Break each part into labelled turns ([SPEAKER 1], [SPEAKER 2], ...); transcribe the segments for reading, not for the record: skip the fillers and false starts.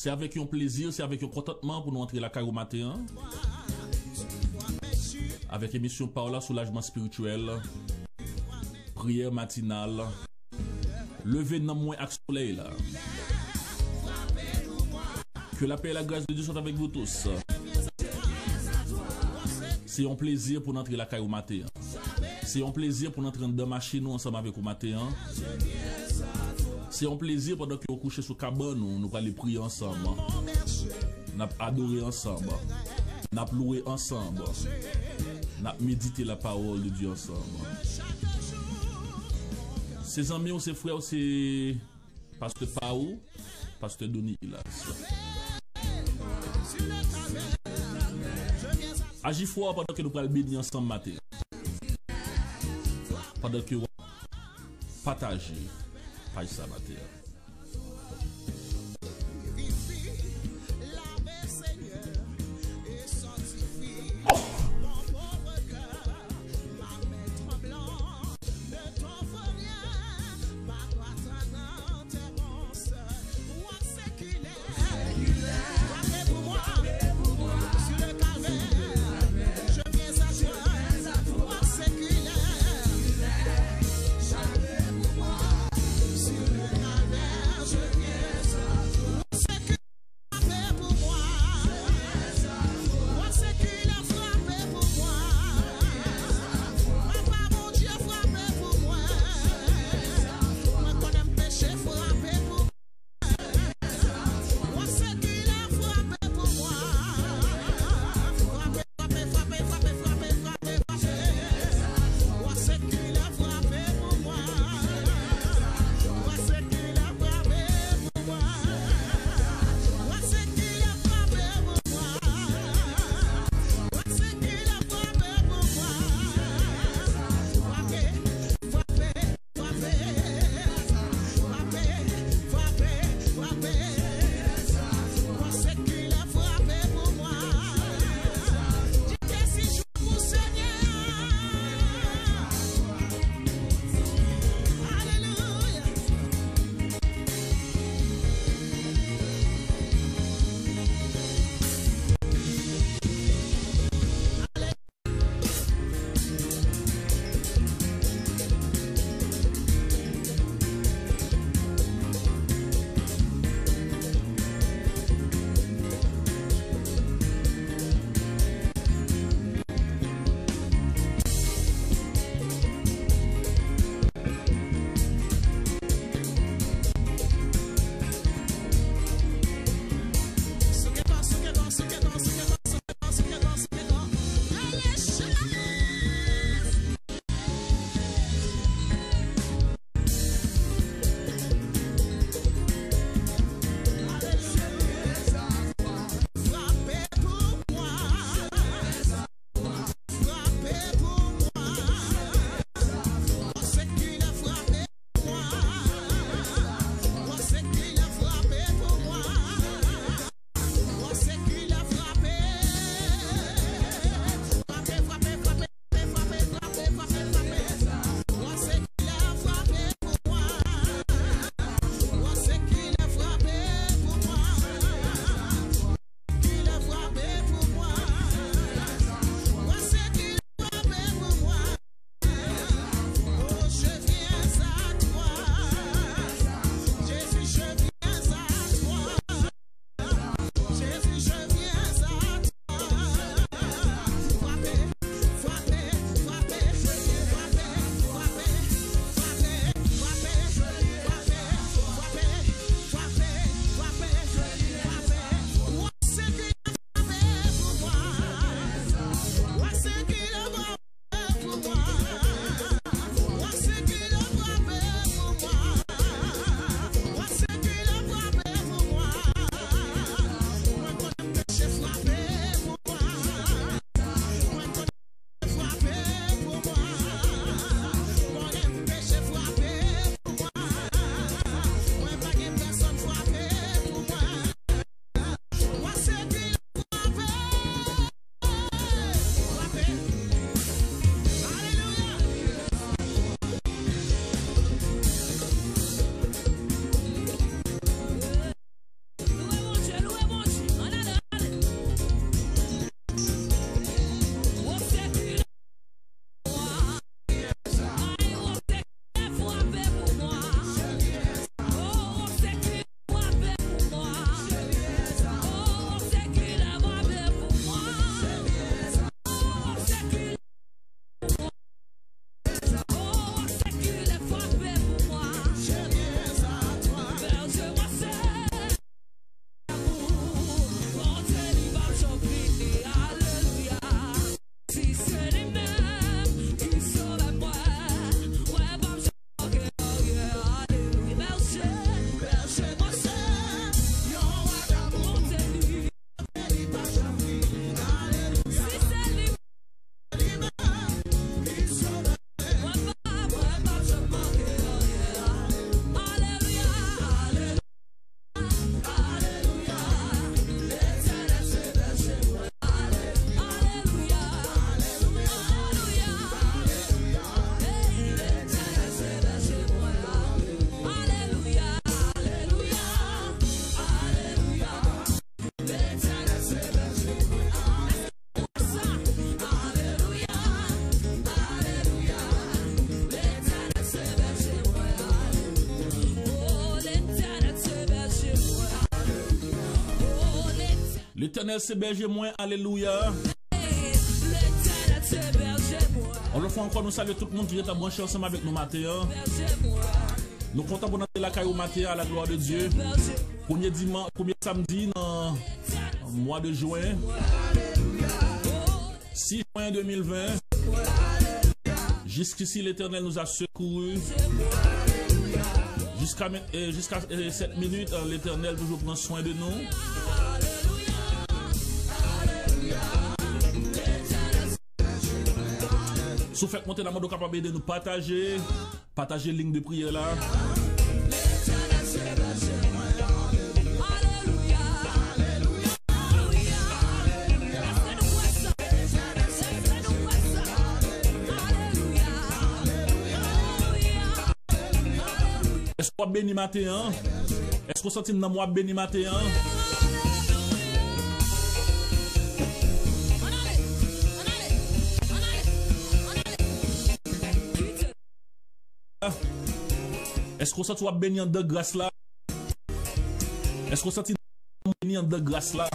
[SPEAKER 1] C'est avec un plaisir, c'est avec un contentement pour nous entrer la carreau matin. Avec émission Paola Soulagement spirituel, prière matinale, lever dans moins avec soleil là. Que la paix et la grâce de Dieu soient avec vous tous. C'est un plaisir pour entrer la carreau matin. C'est un plaisir pour entrer dans la machine ensemble avec vous matin. C'est un plaisir pendant que vous couchez sur cabane, nous allons prier ensemble. Nous allons adorer ensemble. Nous allons louer ensemble. Nous allons méditer la parole de Dieu ensemble. Ses amis, ses frères, c'est Pasteur Pao, Pasteur Denis Hilas. Agis fort pendant que nous allons bénir ensemble matin. Pendant que nous partager page ça matin. L'Éternel c'est berger moi, alléluia. On le fait encore, nous saluons tout le monde qui est branché ensemble avec nous matin. Nous comptons pour entrer la caille au matin à la gloire de Dieu. Premier samedi dans le mois de juin. 6 juin 2020. Jusqu'ici, l'Éternel nous a secourus. Jusqu'à 7 minutes, l'Éternel toujours prend soin de nous. Si vous faites monter la mode capable de nous partager ligne de prière là. Est-ce qu'on béni matin? Est-ce qu'on sentit dans moi béni matin? Est-ce qu'on sent béni en de grâce là? Est-ce qu'on sent béni en de grâce là?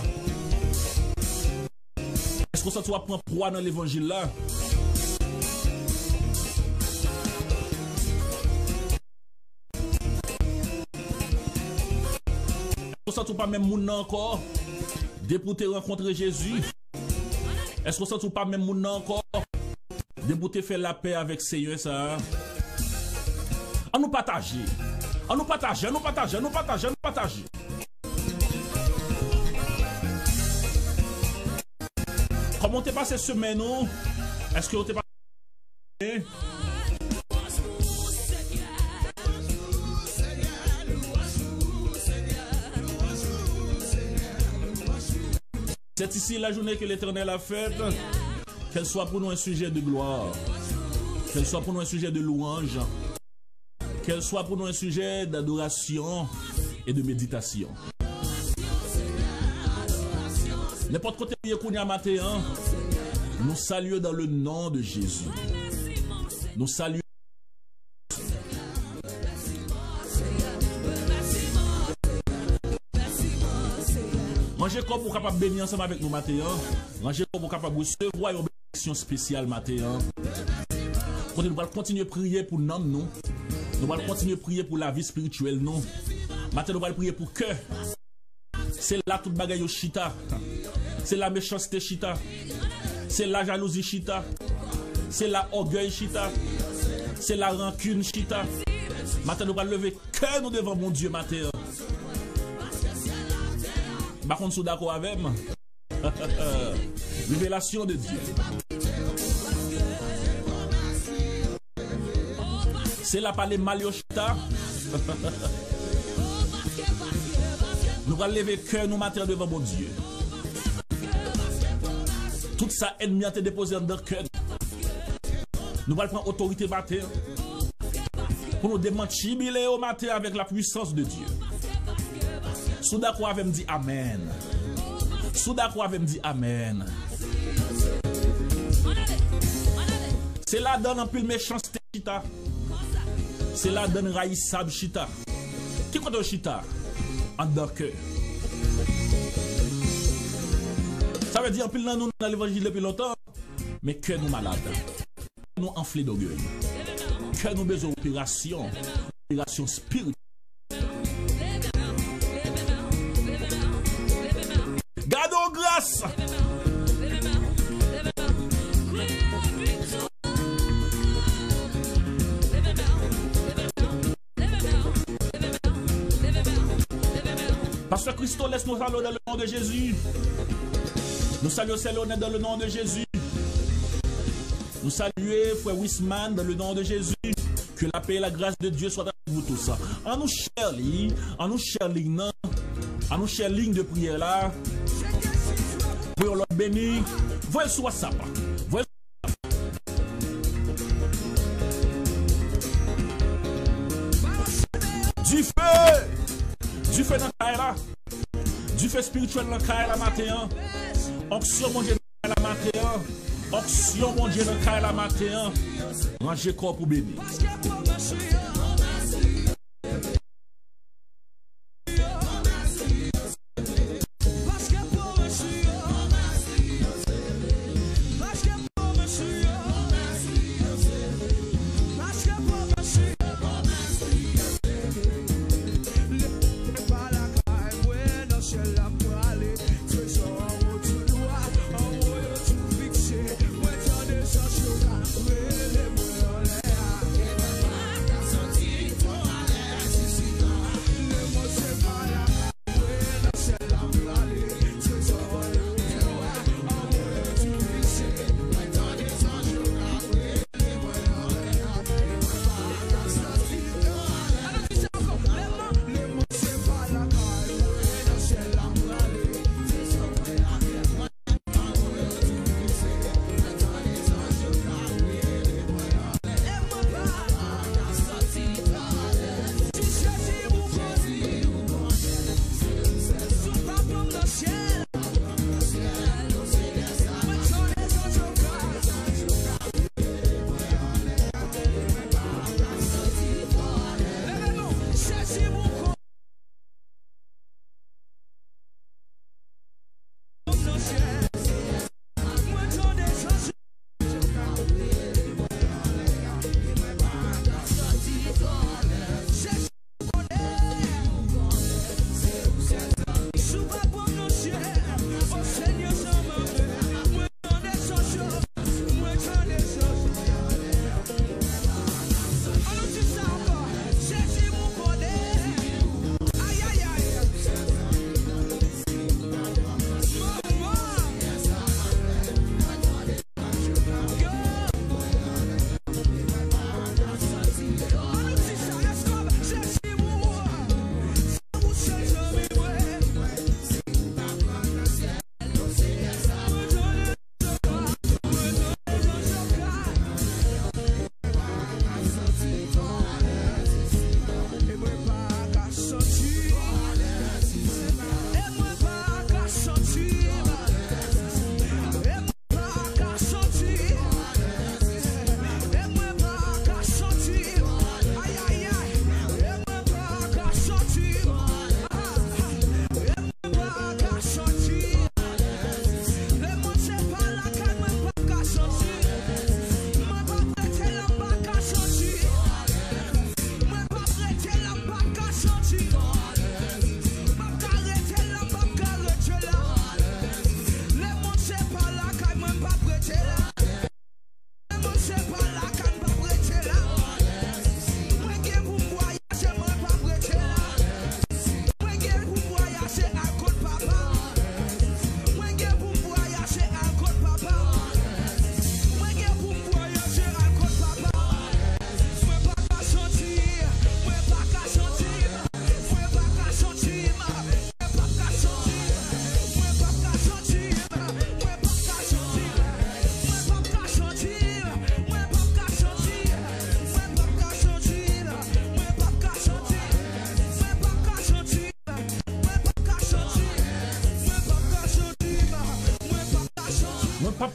[SPEAKER 1] Est-ce qu'on sent prendre proie dans l'évangile là? Est-ce qu'on sent pas même moun encore? Depuis te rencontrer Jésus? Est-ce qu'on sent pas même moun encore? Depuis te faire la paix avec Seigneur ça? On nous partager. On nous partager, on nous partager, on nous partager, on nous partager. Comment t'es passé semaine nous? Est-ce que t'es passé? C'est ici la journée que l'Éternel a faite. Qu'elle soit pour nous un sujet de gloire. Qu'elle soit pour nous un sujet de louange. Qu'elle soit pour nous un sujet d'adoration et de méditation. N'importe côté qu'on y a matin, nous saluons dans le nom de Jésus. Nous saluons. Manger comme pour capable bénir ensemble avec nous matin. Manger comme pour capable recevoir une bénédiction spéciale matin. Nous allons continuer à prier pour nous. Nous allons continuer à prier pour la vie spirituelle, non? Maintenant, nous allons prier pour que c'est là toute bagaille au chita. C'est la méchanceté chita. C'est la jalousie chita. C'est la orgueil chita. C'est la rancune chita. Maintenant, nous allons lever que nous devant mon Dieu, matin. Par contre, vous êtes d'accord avec moi? Révélation de Dieu. C'est là par les maliochita. Nous allons lever cœur, nous matin devant mon Dieu. Tout ça ennemi a été déposé dans le cœur. Nous allons prendre autorité matin. Pour nous démentir au matin avec la puissance de Dieu. Sous d'accord avec me dit Amen. Sous d'accord avec me dit Amen. C'est là dans un peu de méchanceté chita. C'est là dans raïsab chita. Qui compte chita? En dans cœur. Ça veut dire en pile nous dans l'évangile depuis longtemps, mais que nous malades. Nous enflés d'orgueil. Que nous besoin d'opération spirituelle. Gardons grâce. Parce que Christo laisse nous saluer dans le nom de Jésus. Nous saluons Célonet dans le nom de Jésus. Nous saluons Frère Wisman dans le nom de Jésus. Que la paix et la grâce de Dieu soient avec vous tous. En nous chère ligne de prière là. Voyons l'autre béni. Voyons sur WhatsApp. Du feu dans la là. Du feu spirituel dans la matin. Onction mon Dieu dans la matin. Onction mon Dieu dans la matin. Manger corps pour bénir.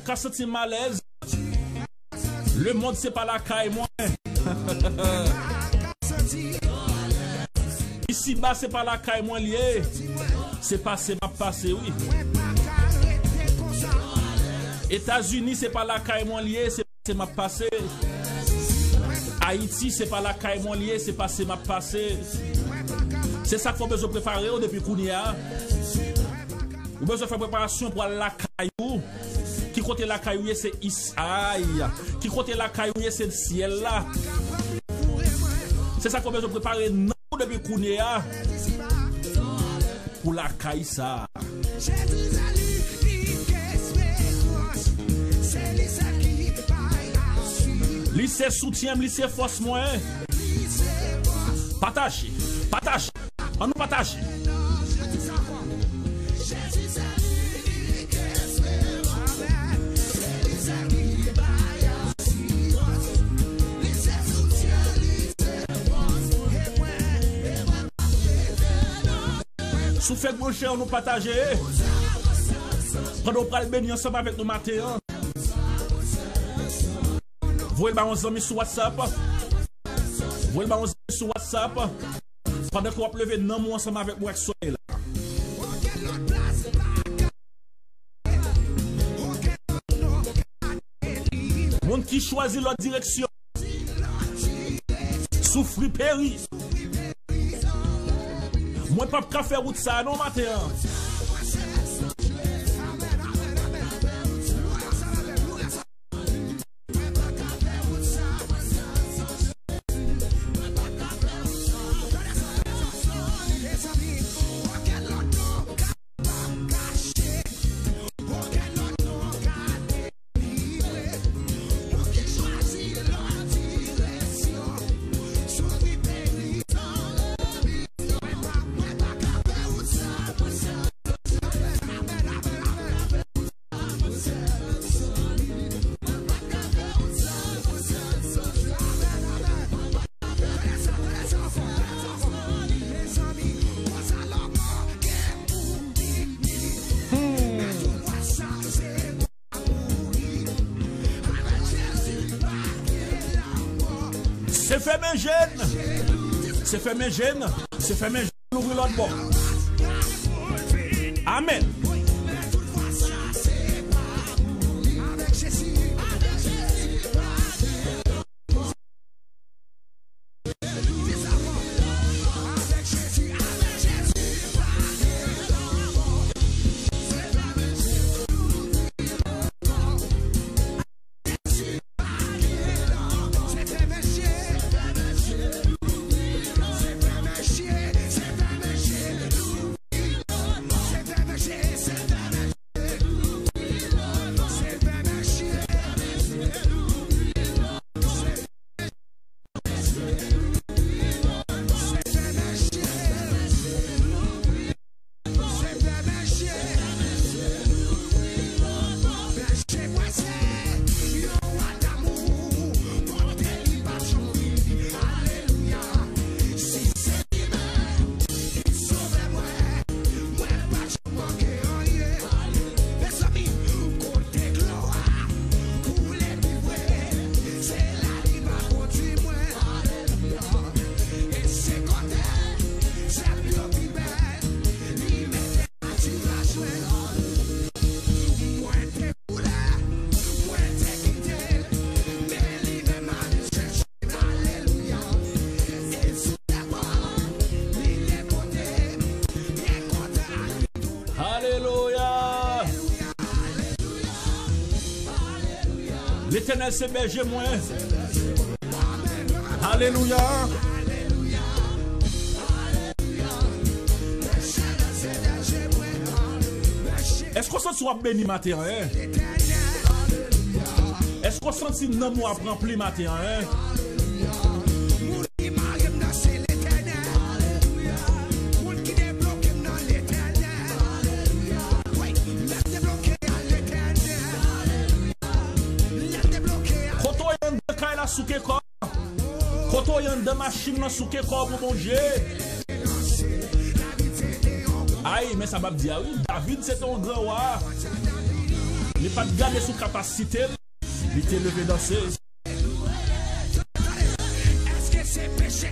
[SPEAKER 1] Pas senti malaise. Le monde c'est pas la caille moi. Ici bas c'est pas la caille moi lié. C'est passé m'a passé oui. États-Unis c'est pas la caille moi lié, c'est passé m'a passé. Haïti c'est pas la caille moi lié, c'est passé m'a passé. C'est ça qu'il faut besoin de préparer depuis Kounia. Ou besoin de faire préparation pour la caillou. Qui côté la caillou c'est Isaïe. Qui côté la caillou c'est le ciel là. C'est ça qu'on a besoin de préparer non depuis Kounéa. Pour la caille ça. Lycée soutien, lycée force moi. Partage, partage. On nous partage. Sous fait mon cher, nous partager. Quand on parle béni ensemble avec nous matin. Vous voyez nos amis sur WhatsApp. Vous voyez nos amis sur WhatsApp. Pendant qu'on va lever non moi ensemble avec moi là. Monde qui choisit leur direction. Souffrir péri. Moi pas qu'à faire route ça non matin. C'est fait mes gènes. C'est fait mes gènes. C'est fait mes gènes. Ouvrir l'autre bord. Amen. L'Éternel c'est berger moi. Alléluia. Est-ce qu'on sent soit béni matin? Est-ce qu'on sent si non moi prend plus matin? Koto yon de kay la souke ko. Koto yon de machine la souke ko pour manger. Aïe, mais ça va me dire, oui, David c'est un grand roi. Il n'est pas de garder sous capacité. Il était levé dans ses. Est-ce que c'est péché?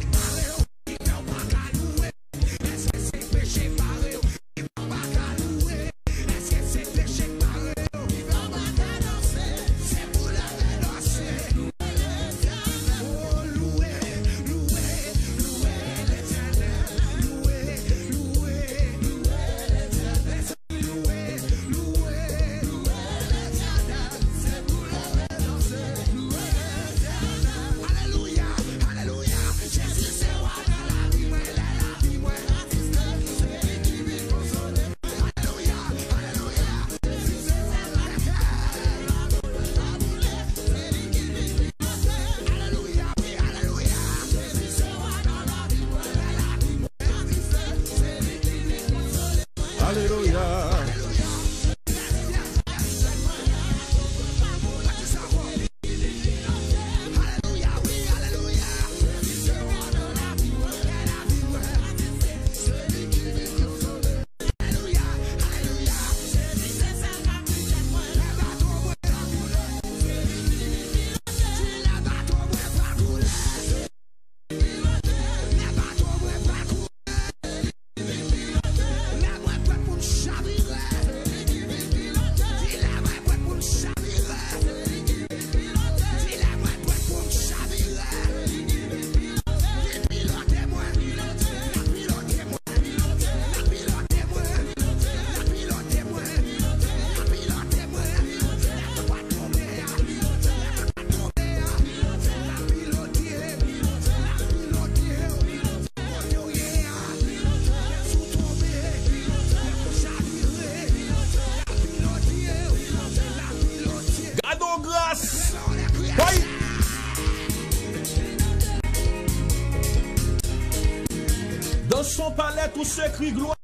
[SPEAKER 1] Dans son palais, tout se crie gloire.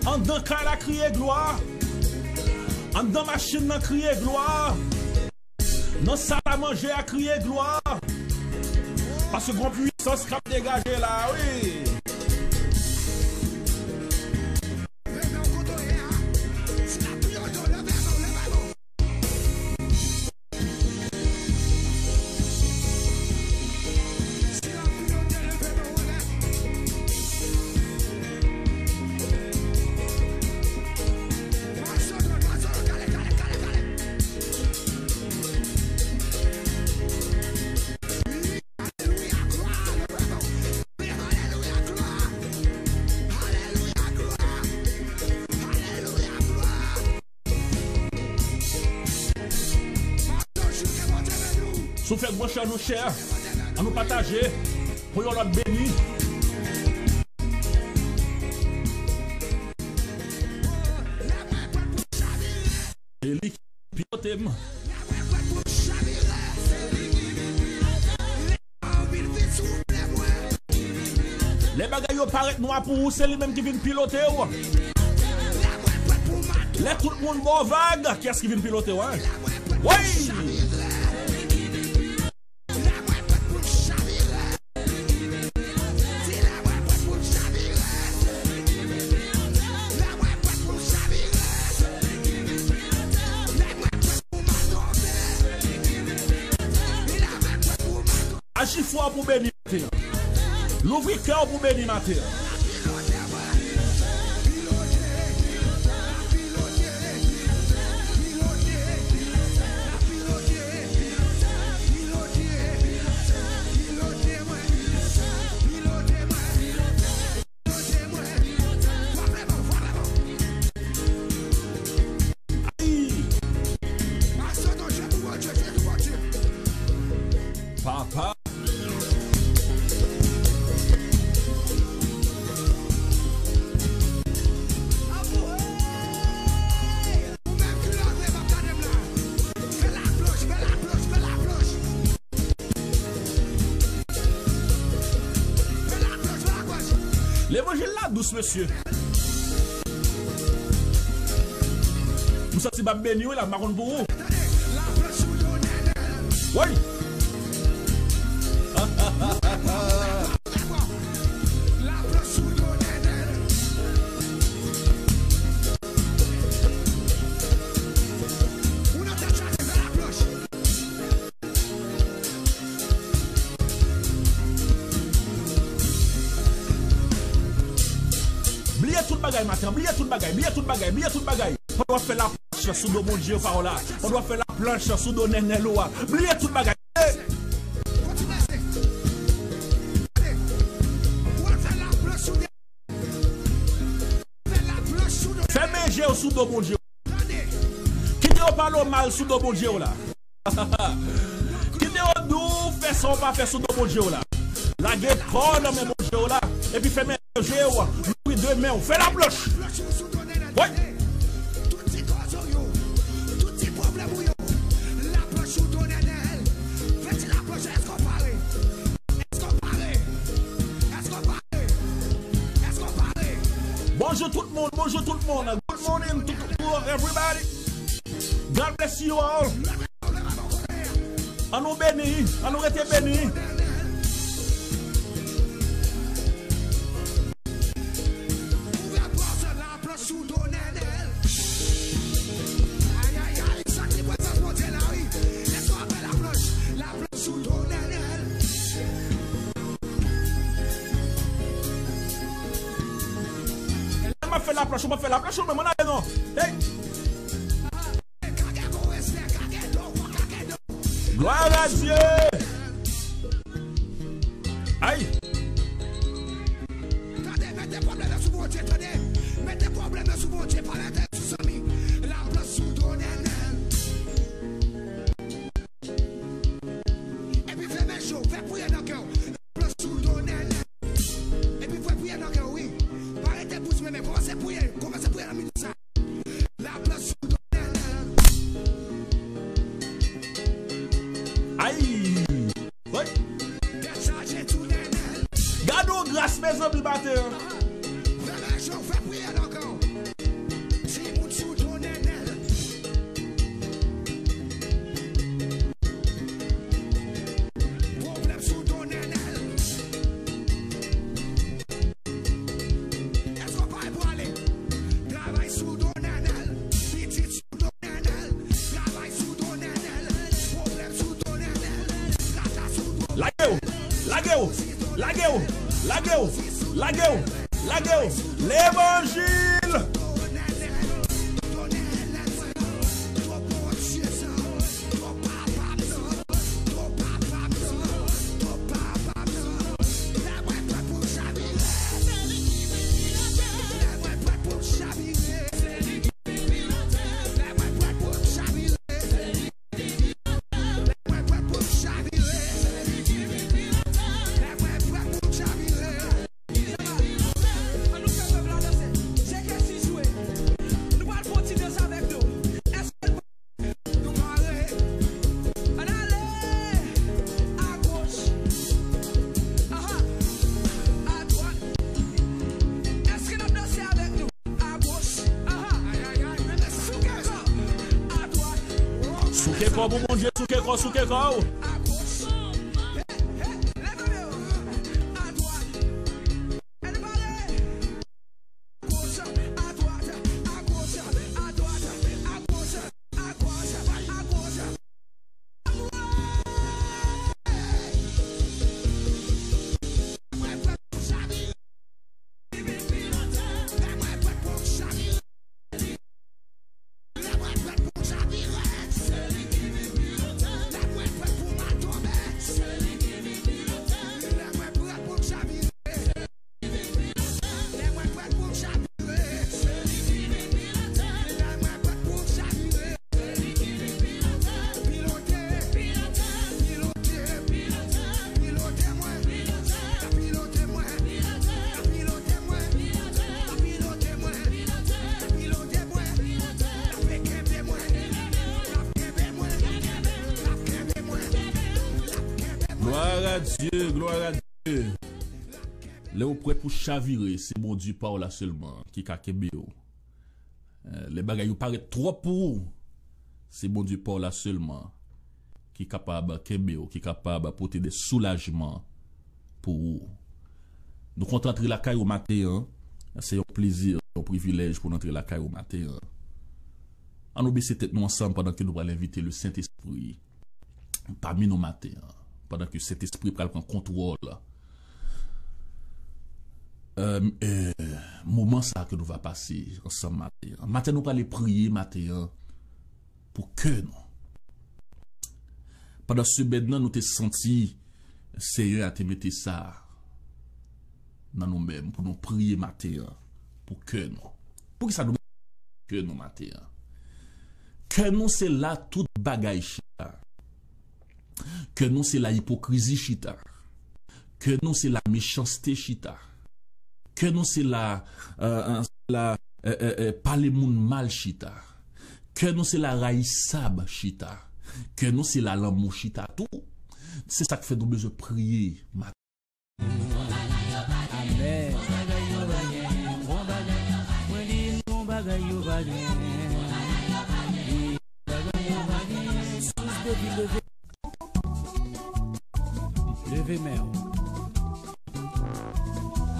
[SPEAKER 1] En dedans, quand elle a crié gloire. En dedans, machine a crié gloire. Dans salle à manger a crié gloire. Parce que grand puissance qui a dégagé là, oui. Sous fait bon cher nous cher, à nous partager, pour yon l'autre béni. Et lui qui pilote. Les bagailles paraissent noirs pour vous, c'est lui-même qui vient piloter. Là tout le monde bon vague, qui est-ce qui vient piloter? Oui! Agis fort pour bénir matin. L'ouvrir cœur pour bénir matin. L'évangile là, douce, monsieur. Vous sentez pas béni, là, marron pour vous. Oui. Oubliez tout bagay matin, oubliez tout bagay, oubliez tout bagay, oubliez tout bagay. On doit faire la planche sous le bon Dieu par là. On doit faire la planche sous le néné loa. Oubliez tout bagay. Fais Dieu sous le bon Dieu. Qui ne parle mal sous le bon Dieu là. Qui ne nous fait son pas faire sous le bon Dieu là. La guerre prend dans mon Dieu là. Et puis fait mes Dieu. Oui, demain, on fait la planche. Oui. Bonjour tout le monde, bonjour tout le monde. Good morning to everybody. God bless you all. On nous bénit, on nous reste bénis. La planche, on va faire la planche, mais mon non. Hey. Gloire à Dieu. Aïe. Mettez problème sous mon Dieu, mettez problème sous mon Dieu par la tête, sous ami. La place sous ton et puis fais mes choses, fais prier dans le cœur. La place sous ton et puis fais prier dans le cœur, oui. Arrêtez pour mais commencez à prier la minute ça. La place sous ton aïe. Oui. Gardons grâce mes amis batteurs. Fais prier encore. Si mon sous ton problème sous ton est-ce qu'on va pour aller? Travaille sous ton petit sous ton travaille sous ton problème sous ton rata sous ton lagueo, l'évangile. Souke mon Dieu, souke ko. Gloire à Dieu, gloire à Dieu. Là, vous prêt pour chavirer, c'est bon Dieu par là seulement qui a kebeo. Les bagailles paraissent trop pour vous. C'est bon Dieu par là seulement qui est capable kebeo, qui est capable d'apporter des soulagements pour vous. Nous comptons entrer la caille au matin. C'est un plaisir, un privilège pour entrer la caille au matin. On nous baisse tête nous ensemble pendant que nous allons inviter le Saint-Esprit parmi nos matins. Pendant que cet esprit prend contrôle. Moment ça que nous va passer ensemble matin. Matin nous allons prier matin pour que nous. Pendant ce maintenant nous te senti Seigneur à te mettre ça dans nous-mêmes pour nous prier matin pour que nous. Pour que ça nous que nous matin. Que nous c'est là toute bagaille chita. Que nous c'est la hypocrisie chita. Que nous c'est la méchanceté chita. Que nous c'est la parler moun mal chita. Que nous c'est la raïsab chita. Que nous c'est la l'amour chita. Tout. C'est ça qui fait nous besoin de prier.
[SPEAKER 2] Amen. Levez main.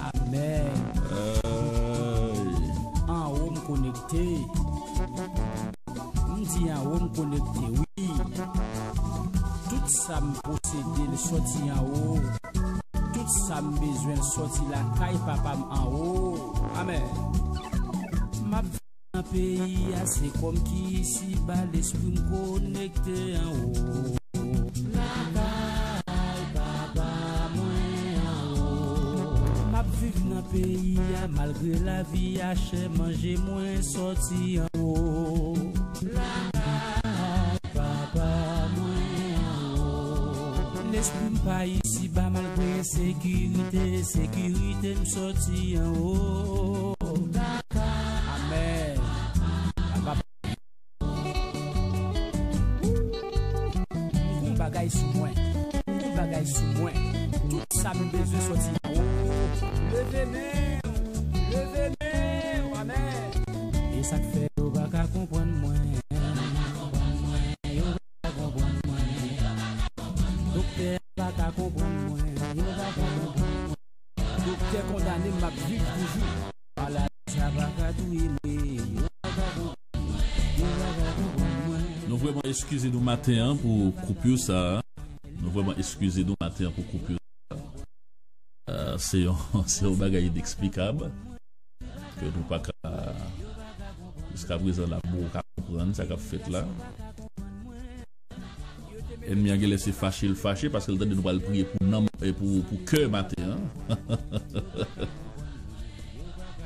[SPEAKER 2] Amen. En haut me connecté. On dit en haut me connecté. Oui. Tout ça me posséder le sorti en haut. Tout ça me besoin de sortir la caille papa en haut. Amen. Ma vie dans pays assez comme qui ici bas l'esprit me connecté en haut. Vivre dans le pays, malgré la vie, acheter, manger moins, sortir en haut. Papa, l'esprit pas ici, bas malgré sécurité, sécurité, me sortir en haut. Amen. Un bagage sous moi, un bagage sous moi, tout ça me besoin sortir en haut. Levez-moi, amen. Et ça fait, vous va pas comprendre moi. Docteur va pas comprendre moi. Docteur condamné ma vie toujours. Voilà, ça va pas tout aimer.
[SPEAKER 1] Nous vraiment excusez-nous matin pour couper ça. Nous vraiment excusez-nous matin pour couper ça. C'est un bagage inexplicable que nous pas jusqu'à présent la boue qu'à comprendre ça qu'a fait là. Ennemi a laissé fâcher parce que le temps de nous va le prier pour nom et pour cœur matin.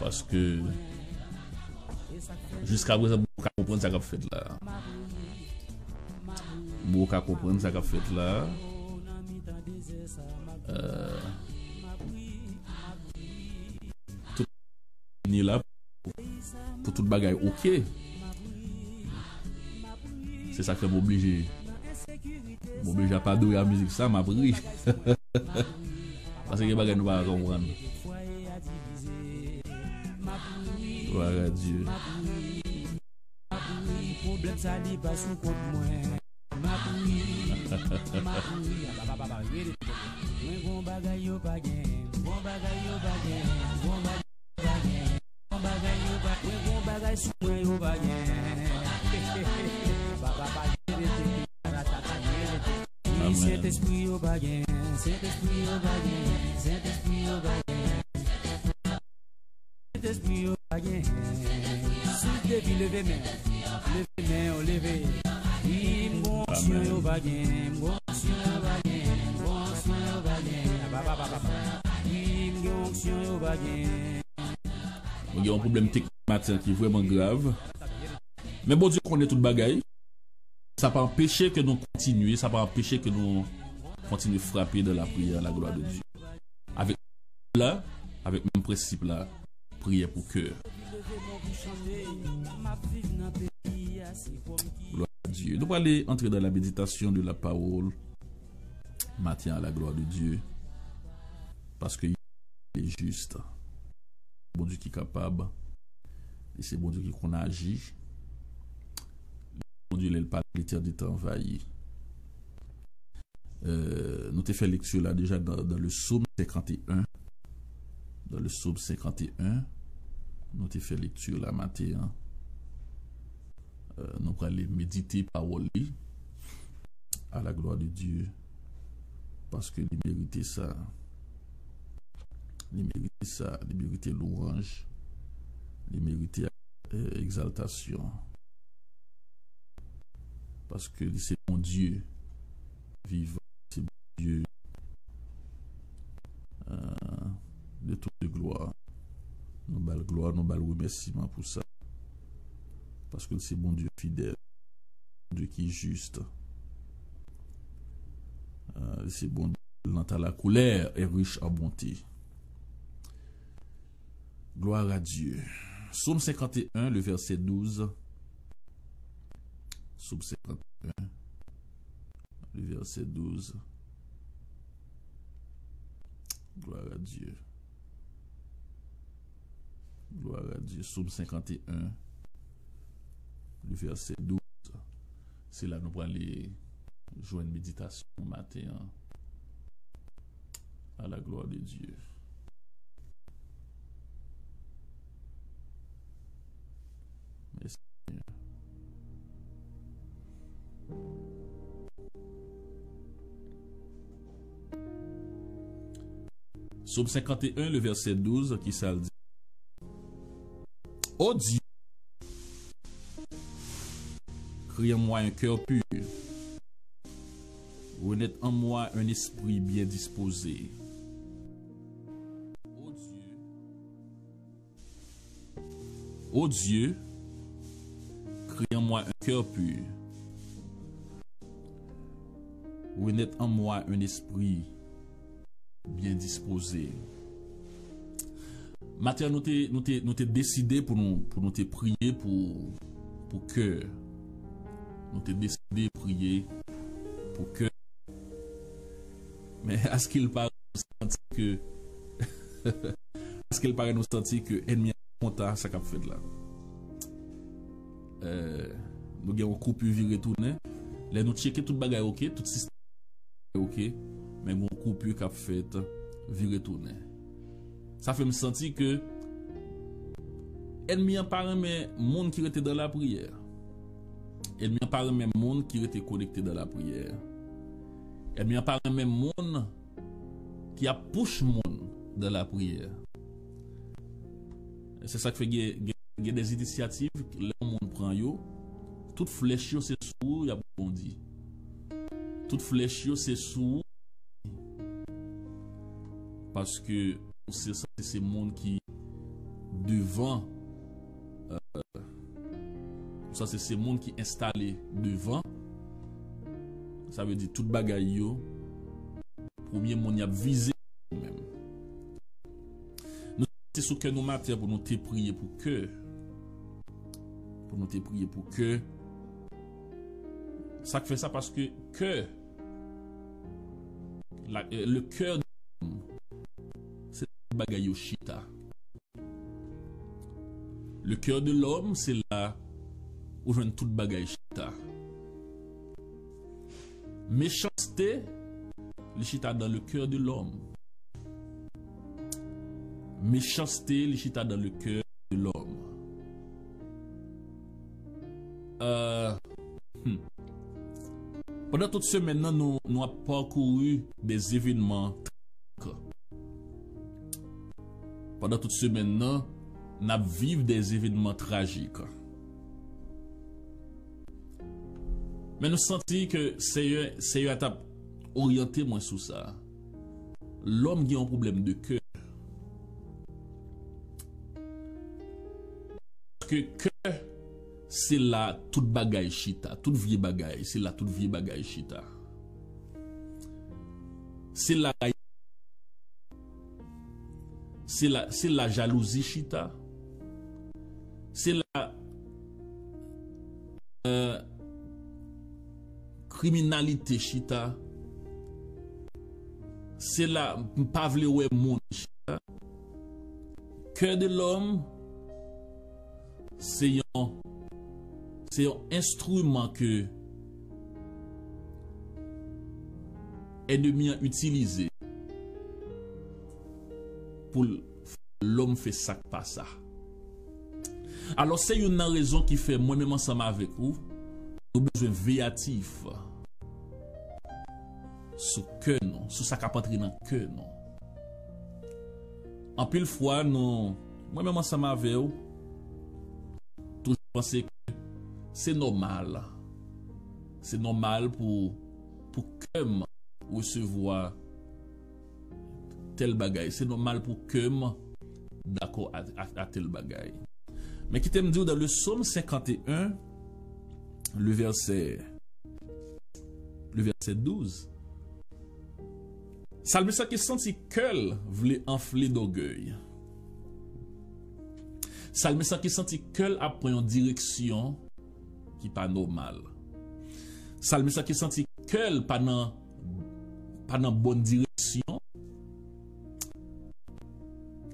[SPEAKER 1] Parce que jusqu'à présent boue qu'à comprendre ça qu'a fait là. Boue qu'à comprendre ça qu'a fait là. Ni là pour toute bagaille ok. C'est ça que m'oblige à pas douer la musique ça m'a pris. Parce que bagaille nous pas comprendre. Gloire à Dieu. Problème ça li pas sous compte moi. Bon bagaille yo pas gain. Bon bagaille yo pas gain. Bon bagaille yo pas gain. Saint-Esprit au baguette, Saint-Esprit au baguette, Saint-Esprit au baguette, Saint-Esprit au baguette. Sous depuis levez main, oh levez. Bon chien au baguette, bon chien au baguette, bon chien au baguette. Bon chien au baguette. Il y a un problème technique matin qui est vraiment grave. Mais bon Dieu connaît toute bagaille. Ça peut empêcher que nous continuions, ça peut empêcher que nous continuions à frapper de la prière à la gloire de Dieu. Avec là, avec le même principe là, prière pour cœur. Gloire à Dieu. Nous allons aller entrer dans la méditation de la parole matin à la gloire de Dieu. Parce que est juste. Bon Dieu qui est capable. Et c'est bon Dieu qui qu'on agit. Bon Dieu, il parle l'éternité envahie. Nous avons fait lecture là déjà dans le psaume 51. Dans le psaume 51, nous avons fait lecture là matin. Nous allons méditer parole à la gloire de Dieu. Parce que il mérite ça. Il mérite ça. Il mérite louange. Il mérite exaltation. Parce que c'est mon Dieu vivant. C'est mon Dieu de toute gloire. Nous bal gloire, nous bal remerciement pour ça. Parce que c'est mon Dieu fidèle. Dieu qui est juste. C'est bon Dieu dans la couleur est riche en bonté. Gloire à Dieu. Psaume 51, le verset 12. Psaume 51, le verset 12. Gloire à Dieu. Gloire à Dieu. Psaume 51, le verset 12. C'est là que nous allons aller jouer une méditation au matin. À la gloire de Dieu. Merci. Psaume 51, le verset 12, qui ça dit: Ô Dieu, crée en moi un cœur pur, renaît en moi un esprit bien disposé. Ô Dieu, crée en moi un cœur pur, renaît en moi un esprit bien disposé. Matin, nous t'ai décidé pour nous te prier pour cœur. Nous t'ai décidé de prier pour cœur. Mais à ce qu'il paraît nous sentir que à ce qu'il paraît nous sentir que ennemi content ça qu'a fait là. Nous avons coupure viré tourner. Là nous checker tout bagage OK, tout système OK, mais mon coupure qu'a fait viré tourner. Ça fait me sentir que ennemi en parle mais monde qui était dans la prière. Ennemi en parle même monde qui était connecté dans la prière. Ennemi en parle même monde qui a poussé monde dans la prière. C'est ça qui fait qu'il y a des initiatives que le monde prend yo. Toute flèche c'est sous, il y a bondi. Toute flèche c'est sous parce que c'est ça, c'est monde qui devant ça c'est ces monde qui installé devant. Ça veut dire toute bagaille yo premier monde y a visé même. Nous c'est ce que nous matin pour nous te prier pour que ça fait ça parce que le cœur de l'homme c'est bagaille yo chita. Le cœur de l'homme c'est là où joine toute bagaille chita. Méchanceté, le chita dans le cœur de l'homme. Méchanceté, le chita dans le cœur de l'homme. Pendant toute semaine, nous avons parcouru des événements tragiques. Pendant toute semaine, nous avons vécu des événements tragiques. Mais nous sentons que c'est un étape orienté moins sur ça. L'homme qui a un problème de cœur. Parce que cœur, c'est là toute bagaille chita, toute vieille bagaille, c'est là toute vieille bagaille chita. C'est la jalousie chita. C'est la criminalité chita. C'est la pas vle ouais monde chita. cœur de l'homme, c'est un instrument que ennemi a utilisé pour l'homme fait ça pas ça. Alors c'est une raison qui fait moi-même ensemble avec vous, nous besoin véatif sur cœur non, sur ça qui entrer dans cœur non. En pile fois nous moi-même ensemble avec vous toujours penser que c'est normal. C'est normal pour que recevoir tel bagaille. C'est normal pour que d'accord à tel bagaille. Mais qui t'aime dire dans le psaume 51, le verset 12. Salmiste qui senti qu'elle voulait enfler d'orgueil. Salmiste qui senti qu'elle a pris une direction qui pas normale. Salmiste qui senti qu'elle pas dans bonne direction.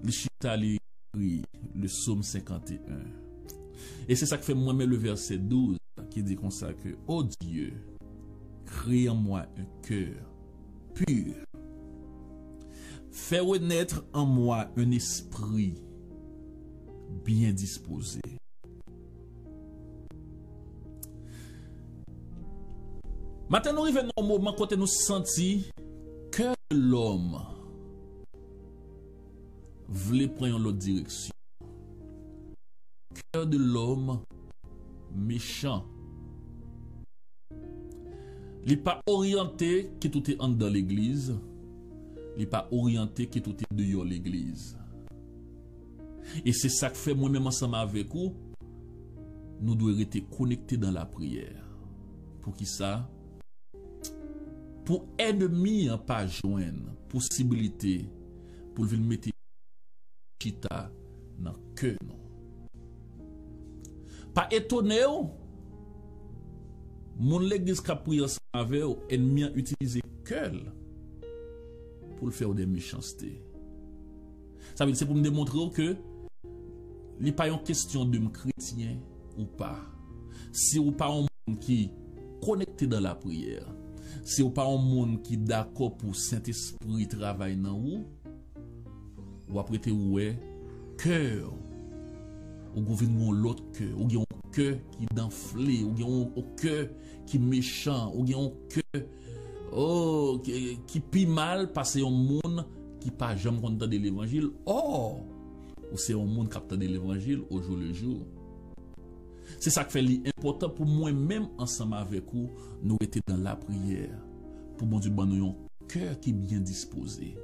[SPEAKER 1] Le chita li le psaume 51. Et c'est ça qui fait moi-même le verset 12 qui dit comme ça que oh Dieu, crée en moi un cœur pur. Fais renaître en moi un esprit bien disposé. Maintenant, nous arrivons au moment quand nous sentons que l'homme voulait prendre l'autre direction. Cœur de l'homme méchant. Il n'est pas orienté qui tout est en dans l'église. Il n'est pas orienté qui tout est dehors l'église. Et c'est ça que fait moi-même ensemble avec vous. Nous devons rester connectés dans la prière. Pour qui ça? Pour ennemi pas joindre possibilité pour venir mettre chita dans le cœur. Pas étonné, mon l'église qui a prié ensemble avec vous, ennemi a utilisé cœur pour faire des méchancetés. Ça veut dire c'est pour me démontrer que il n'est pas une question de me chrétien ou pas. Si ou pas un monde qui connecté dans la prière, si ou pas un monde qui d'accord pour Saint-Esprit travailler dans vous, ou après te ouais cœur ou gouvernement l'autre cœur ou un cœur qui d'enflé ou un cœur qui méchant ou un cœur oh qui pi mal passer un monde qui pas jamais content de l'évangile ou c'est un monde qui de l'évangile au jour le jour. C'est ça qui fait important pour moi même ensemble avec vous nous être dans la prière pour bon Dieu nous un cœur qui est bien disposé.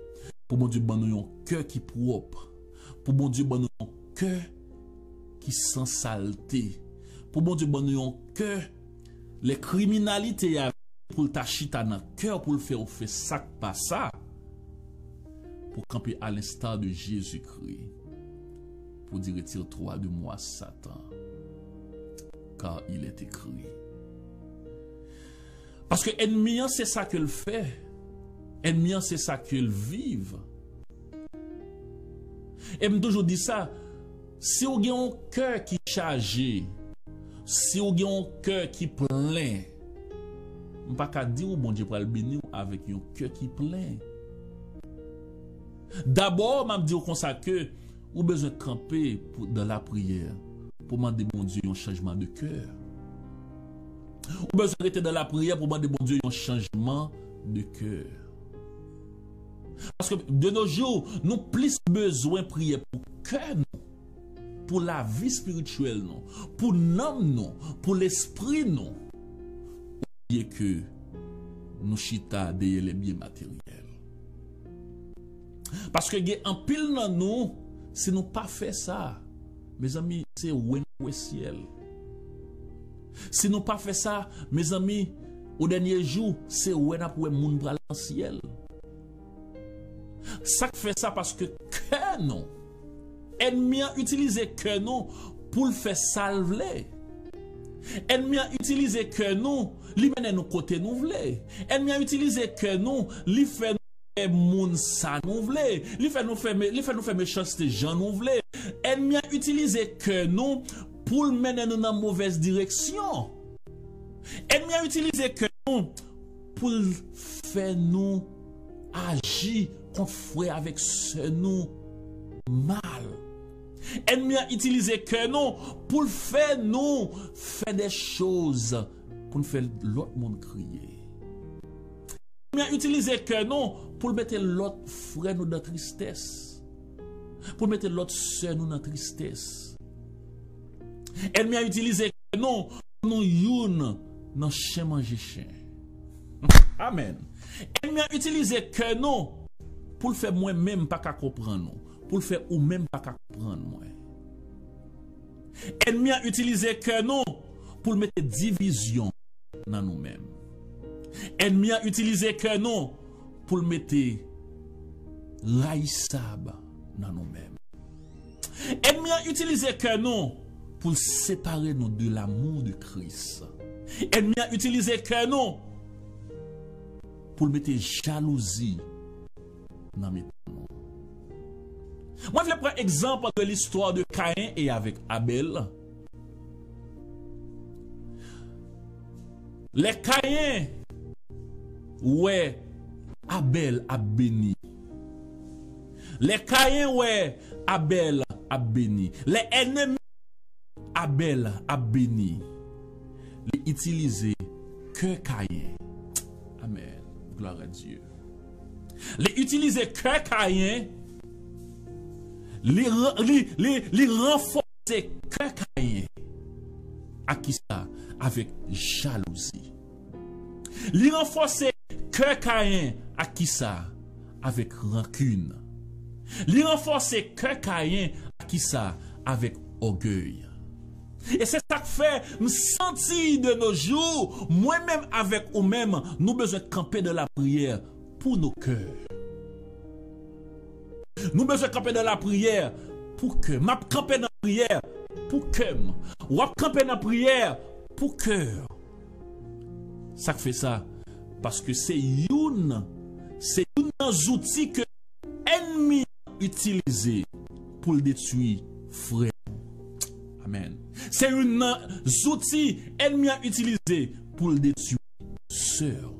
[SPEAKER 1] Pour bon Dieu, nous un cœur qui est propre. Pour bon Dieu, nous un cœur qui sans saleté. Pour bon Dieu, nous un cœur, les criminalités pour t'achiter dans le cœur, pour le faire ça, pas ça. Pour camper à l'instar de Jésus-Christ. Pour dire, retire-toi de moi, Satan. Car il est écrit. Parce que l'ennemi, c'est ça qu'il fait. Ennemi, c'est ça qu'ils vivent. Et je toujours dit ça. Si vous avez un cœur qui est chargé, si vous avez un cœur qui est plein, je ne peux pas dire que bon Dieu pour le bénir avec un cœur qui est plein. D'abord, je vais dire comme ça que vous avez besoin de camper dans la prière pour demander bon Dieu un changement de cœur. Vous avez besoin d'être dans la prière pour demander bon Dieu un changement de cœur. Parce que de nos jours, nous plus besoin de prier pour cœur, pour la vie spirituelle, pour l'âme, pour l'esprit, oubliez que nous chita derrière les biens matériels. Parce que en pile dans nous, si nous pas fait ça, mes amis, c'est où le ciel. Si nous pas fait ça, mes amis, au dernier jour, c'est où nous monde pour le ciel. Ça fait ça parce que cœur non. Ennemi a utilisé cœur non pour le faire salver. Ennemi a utilisé cœur non, li mène nous côté nous vle. Ennemi a utilisé cœur non, li fait fait moun ça nous vle, li fait nous faire méchanceté Jean nous vle. Ennemi a utilisé que nous pour mener nous dans mauvaise direction. Ennemi a utilisé que nous pour faire nous agir contre frère avec ce nous mal. Ennemi a utilisé que nous pour faire nous faire des choses pour nous faire l'autre monde crier. Ennemi a utilisé que nous pour mettre l'autre frère nous dans tristesse. Pour mettre l'autre soeur nous dans tristesse. Ennemi a utilisé que nous youn dans chien manger chien. Amen. Ennemi a utilisé que nous pour le faire moi-même pas qu'à comprendre nous. Pour le faire ou même pas qu'à comprendre moi. Ennemi a utilisé que nous pour mettre division dans nous-mêmes. Ennemi a utilisé que nous pour mettre raïsab dans nous-mêmes. Ennemi a utilisé que nous pour séparer nous de l'amour de Christ. Ennemi a utilisé que nous pour mettre jalousie dans mes nous. Moi, je vais prendre exemple de l'histoire de Caïn et avec Abel. Les Caïns, ouais, Abel a béni. Les Caïns, ouais, Abel a béni. Les ennemis, Abel a béni. Les utiliser que Caïn. Amen. Gloire à Dieu. Les utiliser que Caïn. Les renforcer que Caïn. À qui ça? Avec jalousie. Les renforcer que Caïn. À qui ça? Avec rancune. Les renforcer que Caïn. À qui ça? Avec orgueil. Et c'est ça que fait nous sentir de nos jours, moi-même avec vous-même, nous besoin de camper de la prière pour nos cœurs. Nous besoin de camper de la prière pour que, m'a camper dans la prière pour que, ou camper dans la prière pour cœur. Ça fait ça parce que c'est un outil que l'ennemi utilise pour le détruire frère. Amen. C'est un outil ennemi a utilisé pour le détruire sœur.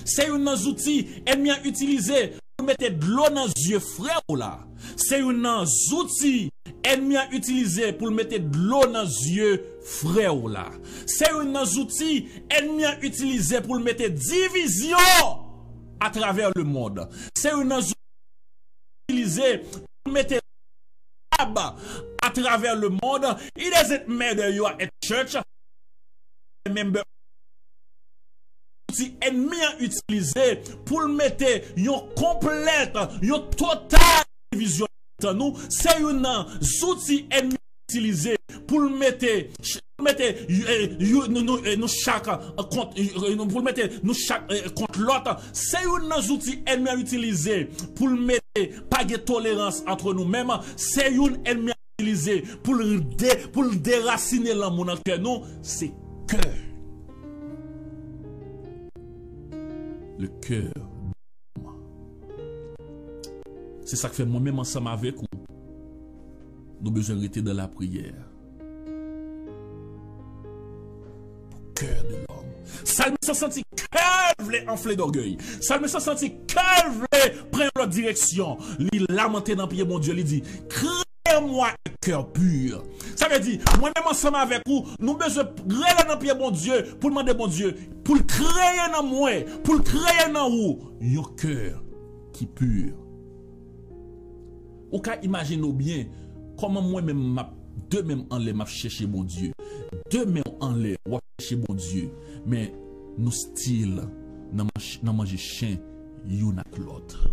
[SPEAKER 1] C'est un outil ennemi a utilisé pour mettre de l'eau dans les yeux frère là. C'est un outil ennemi a utilisé pour mettre de l'eau dans les yeux frère là. C'est un outil ennemi a utilisé pour mettre division à travers le monde. C'est un outil utilisé pour mettre à travers le monde. It doesn't matter you are at church. Remember, si ennemi a utilisé pour mettre une complète, une totale division dans nous, c'est un outil ennemi utilisé pour mettre nous chaque contre l'autre. C'est un outil ennemi à utiliser pour mettre pas de tolérance entre nous-mêmes. C'est un ennemi à utiliser pour déraciner l'amour entre nous. C'est cœur. Le cœur. C'est ça que fait moi-même ensemble avec vous. Nous besoin rester dans la prière. Cœur de l'homme. Salme se sentit cœur voulait enfler d'orgueil. Salme se sentit cœur voulait prendre l'autre direction. Il lamentait dans le pied mon Dieu. Il dit, crée-moi un cœur pur. Ça veut dire, moi-même ensemble avec vous, nous besoin créer dans le pied mon Dieu pour demander mon Dieu, pour créer dans moi, pour créer dans vous, un cœur qui est pur. Ou qu'à imaginer bien comment moi-même de même en l'air m'a cherché mon Dieu. De même en l'air m'a cherché mon Dieu. Mais nous style dans manger chien y'en a l'autre.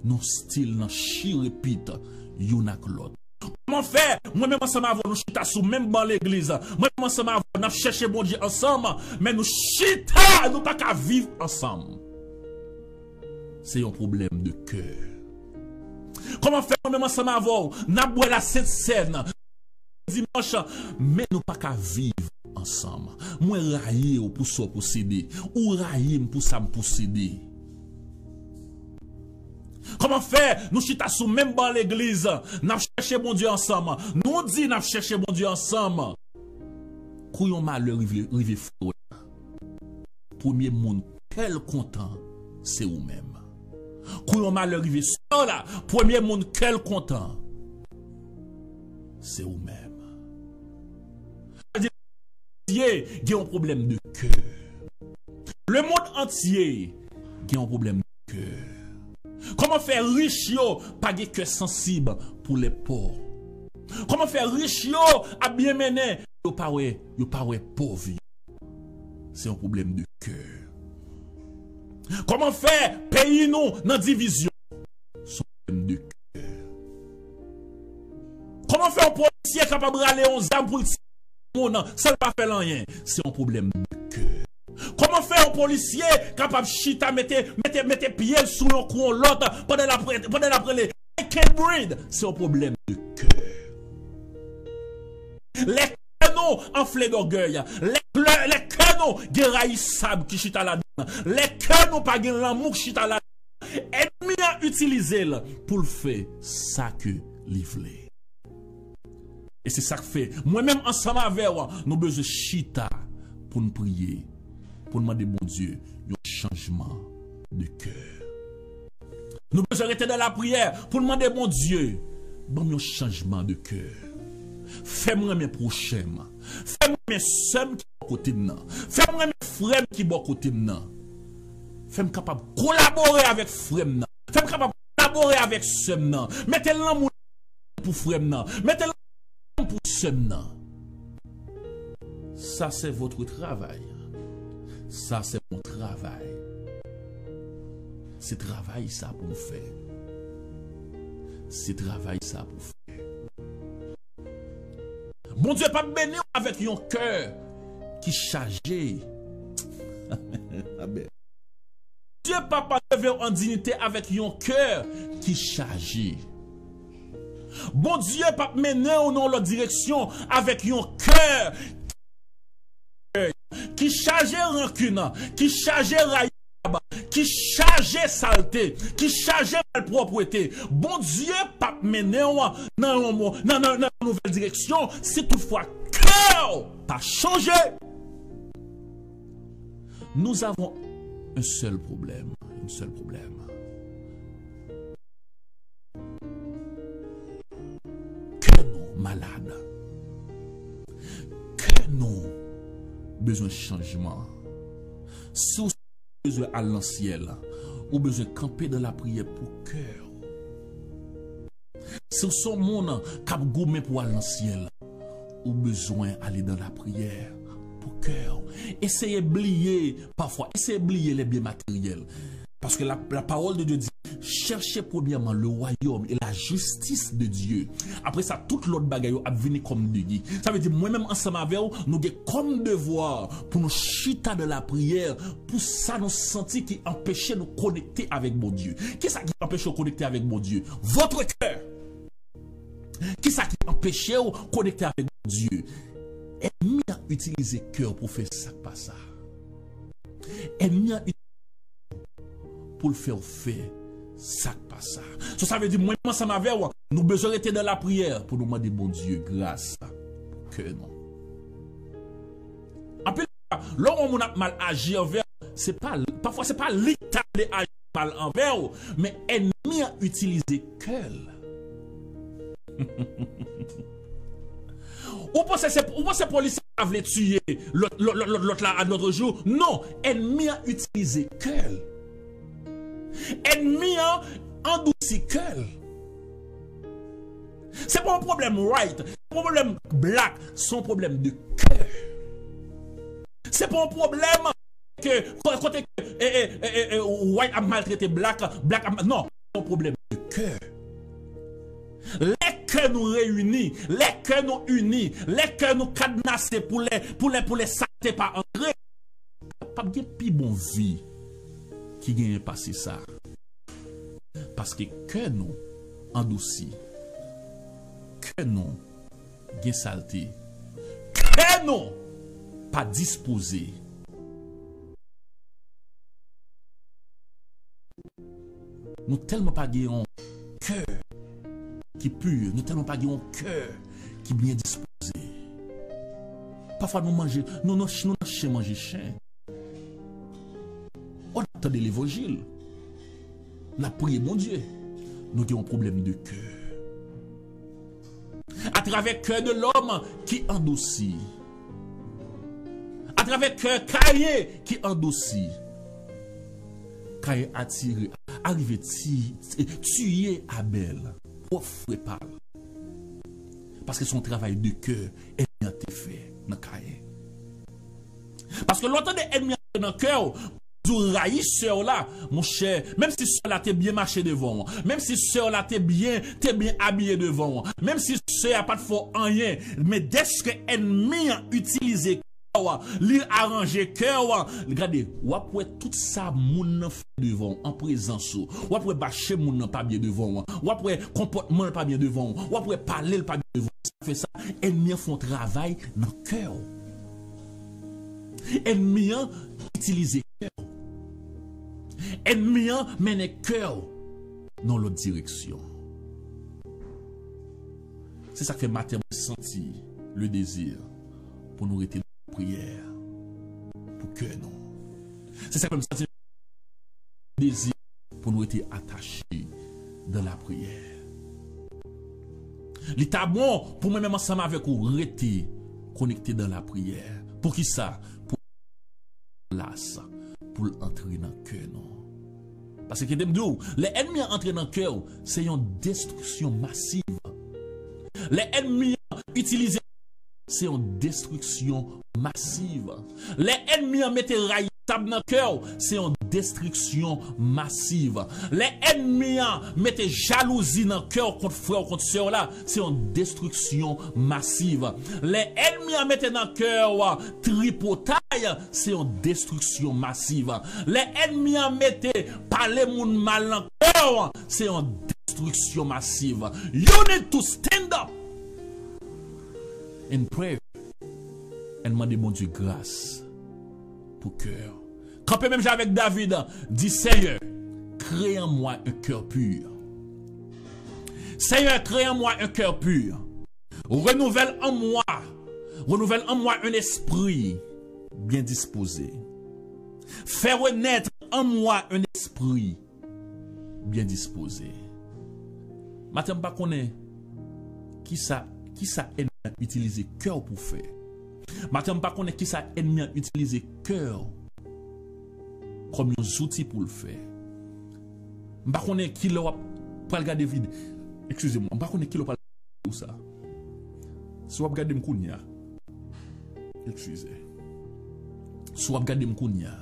[SPEAKER 1] Nous style dans chirépite y'en a l'autre. Comment faire? Moi-même ensemble avant nous chita sous même dans l'église. Moi-même ensemble avant nous chercher mon Dieu ensemble. Mais nous chita, nous pas qu'à vivre ensemble. C'est un problème de cœur. Comment faire même ensemble avant? N'a boire la Sainte Seine dimanche, mais nous pas qu'à vivre ensemble. Moi railler pour ça posséder, ou railler pour ça me posséder. Comment faire? Nous chita sous même dans l'église. Nous cherché bon Dieu ensemble. Nous dit nous cherché bon Dieu ensemble. Couillon malheur rive fou. Premier monde quel content c'est vous-même. Couillon malheur rive seul là. Premier monde quel content c'est vous-même. Il y a un problème de cœur. Le monde entier a un problème de cœur. Comment faire riche yo pas de cœur sensible pour les pauvres? Comment faire riche yo à bien mener yo pas pauvre? C'est un problème de cœur. Comment faire pays nous dans division? C'est un problème de cœur. Comment faire un policier capable d'aller aux armes pour ça ne pas faire rien? C'est un problème de cœur. Comment faire un policier capable de chita mettre pied sous le cou l'autre pendant l'après I can't breathe? C'est un problème de cœur. Les canons enflés d'orgueil, les canons guéraïssables qui chita là-dedans, les canons pas gain l'amour qui chita là-dedans, ennemi a utilisé pour le faire ça que livré. Et c'est ça que fait. Moi-même, ensemble avec vous, nous avons besoin de chita pour nous prier, pour demander bon Dieu un changement de cœur. Nous avons besoin de rester dans la prière pour demander bon Dieu un changement de cœur. Fais-moi mes prochains. Fais-moi mes sœurs qui sont à côté de nous. Fais-moi mes frères qui sont à côté de nous. Fais-moi capable de collaborer avec frères. Fais-moi capable de collaborer avec sœurs. Mettez l'amour pour frères. Mettez pour semaine. Ça c'est votre travail. Ça c'est mon travail. C'est travail ça pour nous faire. C'est travail ça pour faire. Bon Dieu pas bénir avec un cœur qui chargé. Dieu pas lever en dignité avec un cœur qui chargé. Bon Dieu pas mener au nom de la direction avec un cœur qui charge rancune, qui charge raïb, qui charge saleté, qui charge malpropreté. Bon Dieu pas mener dans la nouvelle direction si toutefois cœur pas changé. Nous avons un seul problème, malade. Que nous besoin de changement. Si vous avez besoin à l'anciel, ou besoin de camper dans la prière pour cœur. Si vous avez monde qui a gommé pour l'anciel, ou besoin d'aller dans la prière pour cœur. Essayez d'oublier parfois, essayez d'oublier les biens matériels. Parce que la parole de Dieu dit, cherchez premièrement le royaume et la justice de Dieu. Après ça, toute l'autre bagaille a venu comme de Dieu. Ça veut dire, moi-même, ensemble avec vous, nous avons comme devoir pour nous chita de la prière, pour ça nous sentir qui empêche de nous connecter avec mon Dieu. Qu'est-ce qui empêche de nous connecter avec mon Dieu? Votre cœur. Qu'est-ce qui empêche de nous connecter avec mon Dieu? Ennemi a utilisé cœur pour faire ça, pas ça. Ennemi a utilisé pour le faire ça pas ça. Ça veut dire moi ça m'avait nous besoin rester dans la prière pour nous demander bon Dieu grâce que non. En plus là on a mal agi envers c'est pas parfois c'est pas l'état de agir mal envers mais ennemi a utilisé cœur. Ou pensez policier a voulu tuer l'autre là à l'autre jour? Non, ennemi a utilisé cœur. Ennemi a endouci cœur. C'est pas un problème white, c'est pas un problème black, c'est un problème de cœur. C'est pas un problème que côté white a maltraité black a, non, c'est un problème de cœur. Les cœurs nous réunissent, les cœurs nous unissent, les cœurs nous cadenassent pour les saletés pas entrer. Pas bien plus bon vie qui gagne passer ça. Parce que nous endouci, que nous gagne saleté, que nous pas disposé. nous tellement pas un cœur qui pur, nous tellement pas un cœur qui bien disposé. Parfois nous mangeons, nous manger chien. On attend l'évangile. La prière, mon Dieu, nous avons un problème de cœur. À travers le cœur de l'homme qui endossit. À travers le cœur Caïn qui endossit. Caïn attiré, arrivé tuer Abel. Offre pas. Parce que son travail de cœur est bien fait dans Caïn. Parce que l'autre des ennemis dans le cœur, vous raïsseur là, mon cher, même si soeur là t'es bien marché devant, même si soeur là t'es bien habillé devant, même si soeur a pas de faux en rien, mais dès que ennemi utilisé li arranger cœur, regardez, ou après tout ça moun fait devant en présence, ou après bâcher moun pas bien devant, ou après comportement pas bien devant, ou après parler pas bien devant, ça fait ça, ennemi font travail dans cœur. Ennemi utilise cœur. Ennemi mène cœur dans l'autre direction. C'est ça que fait matin sentir le désir pour nous rester dans la prière. Pour que non. C'est ça que me sentir le désir pour nous rester attachés dans la prière. L'état bon pour moi-même ensemble avec vous rester connecté dans la prière. Pour qui ça? Pour ça. Pour entrer dans le cœur, non. Parce que les ennemis entrent dans le cœur, c'est une destruction massive. Les ennemis utilisés, c'est une destruction massive. Les ennemis mettent raïsable dans le cœur, c'est une destruction massive. Les ennemis mettent jalousie dans le cœur contre frère, contre soeur là, c'est une destruction massive. Les ennemis mettent dans le cœur tripotaille, c'est une destruction massive. Les ennemis mettent parler moun mal dans le cœur, c'est une destruction massive. You need to stand up and pray and demander mon Dieu grâce pour cœur. Quand même avec David, dit Seigneur, crée en moi un cœur pur. Seigneur, crée en moi un cœur pur. Renouvelle en moi un esprit bien disposé. Fais renaître en moi un esprit bien disposé. Maintenant, je ne sais pas qui ça ennemi a utilisé cœur pour faire. Maintenant, je ne sais pas qui ça ennemi a utilisé cœur comme un outil pour le faire. Je ne sais pas qui l'a pas regardé vide. Excusez-moi, je ne sais pas qui l'a pas regardé pour ça. Si vous regardez Mkounia, excusez. Si vous regardez Mkounia,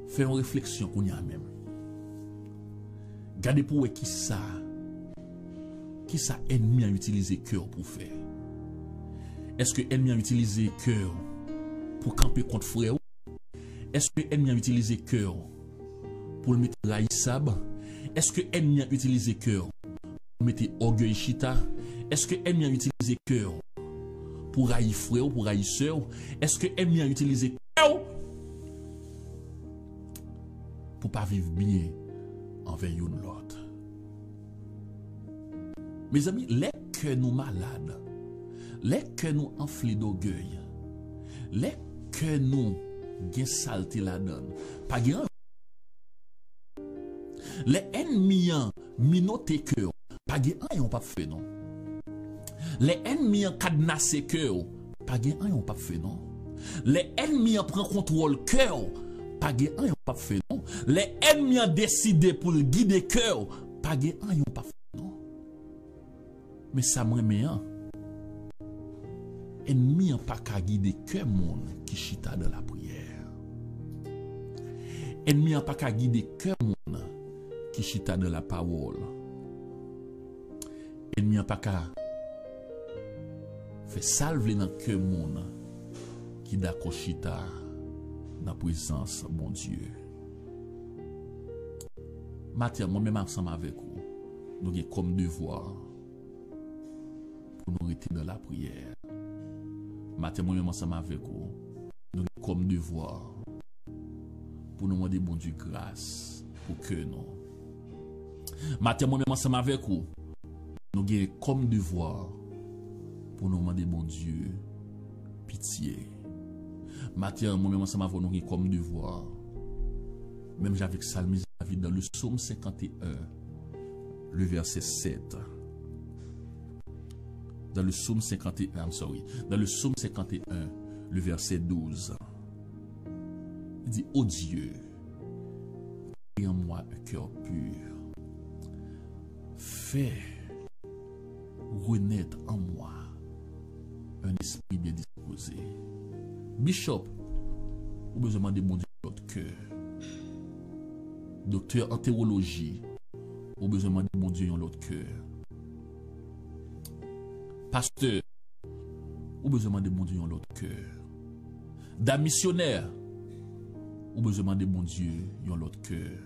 [SPEAKER 1] faites une réflexion Kounia même. Regardez pour qui ça ennemi a utilisé cœur pour faire. Est-ce que ennemi a utilisé cœur pour camper contre frère? Est-ce que ennemi a utilisé cœur pour le mettre raïsable? Est-ce que ennemi a utilisé cœur pour mettre orgueil chita? Est-ce que ennemi a utilisé cœur pour raïr frère, pour raïr soeur? Est-ce que ennemi a utilisé cœur pour pas vivre bien envers l'autre? Mes amis, les cœurs nous malades, les cœurs nous enflés d'orgueil, les cœurs nous gen saleté la donne, pas gen. Les ennemis minoté cœur, pas gen an yon pas fait non. Les ennemis cadenassé cœur, pas gen an yon pas fait non. Les ennemis prend contrôle cœur, pas gen an yon pas fait non. Les ennemis décidé pour guider cœur, pas gen an yon pas fait non. Mais ça me remet un. Ennemi pas qu'à guider cœur monde qui chita dans la prière. Ennemi pas qu'à guider cœur monde qui chita dans la parole. Ennemi pas qu'à faire salver dans cœur monde qui d'accord chita dans la présence de mon Dieu. Matin, moi-même ensemble avec vous, nous avons comme devoir pour nous rester dans la prière. Matin, moi-même ensemble avec vous, nous avons comme devoir pour nous demander bon Dieu grâce pour que nous Matin, moi-même, ensemble avec vous, nous avons comme devoir pour nous demander, bon Dieu, pitié. Matin, moi-même, ensemble avec vous, nous avons comme devoir, même avec Psalmiste David, dans le psaume 51, le verset 7. Dans le psaume 51, dans le psaume 51, le verset 12. Il dit, ô Dieu, crée en moi un cœur pur. Fais renaître en moi un esprit bien disposé. Bishop, vous avez besoin de mon Dieu votre cœur. Docteur en théologie, vous avez besoin de mon Dieu dans l'autre cœur. Pasteur, vous avez besoin de mon Dieu dans l'autre cœur. D'un missionnaire, vous avez besoin de mon Dieu dans l'autre cœur.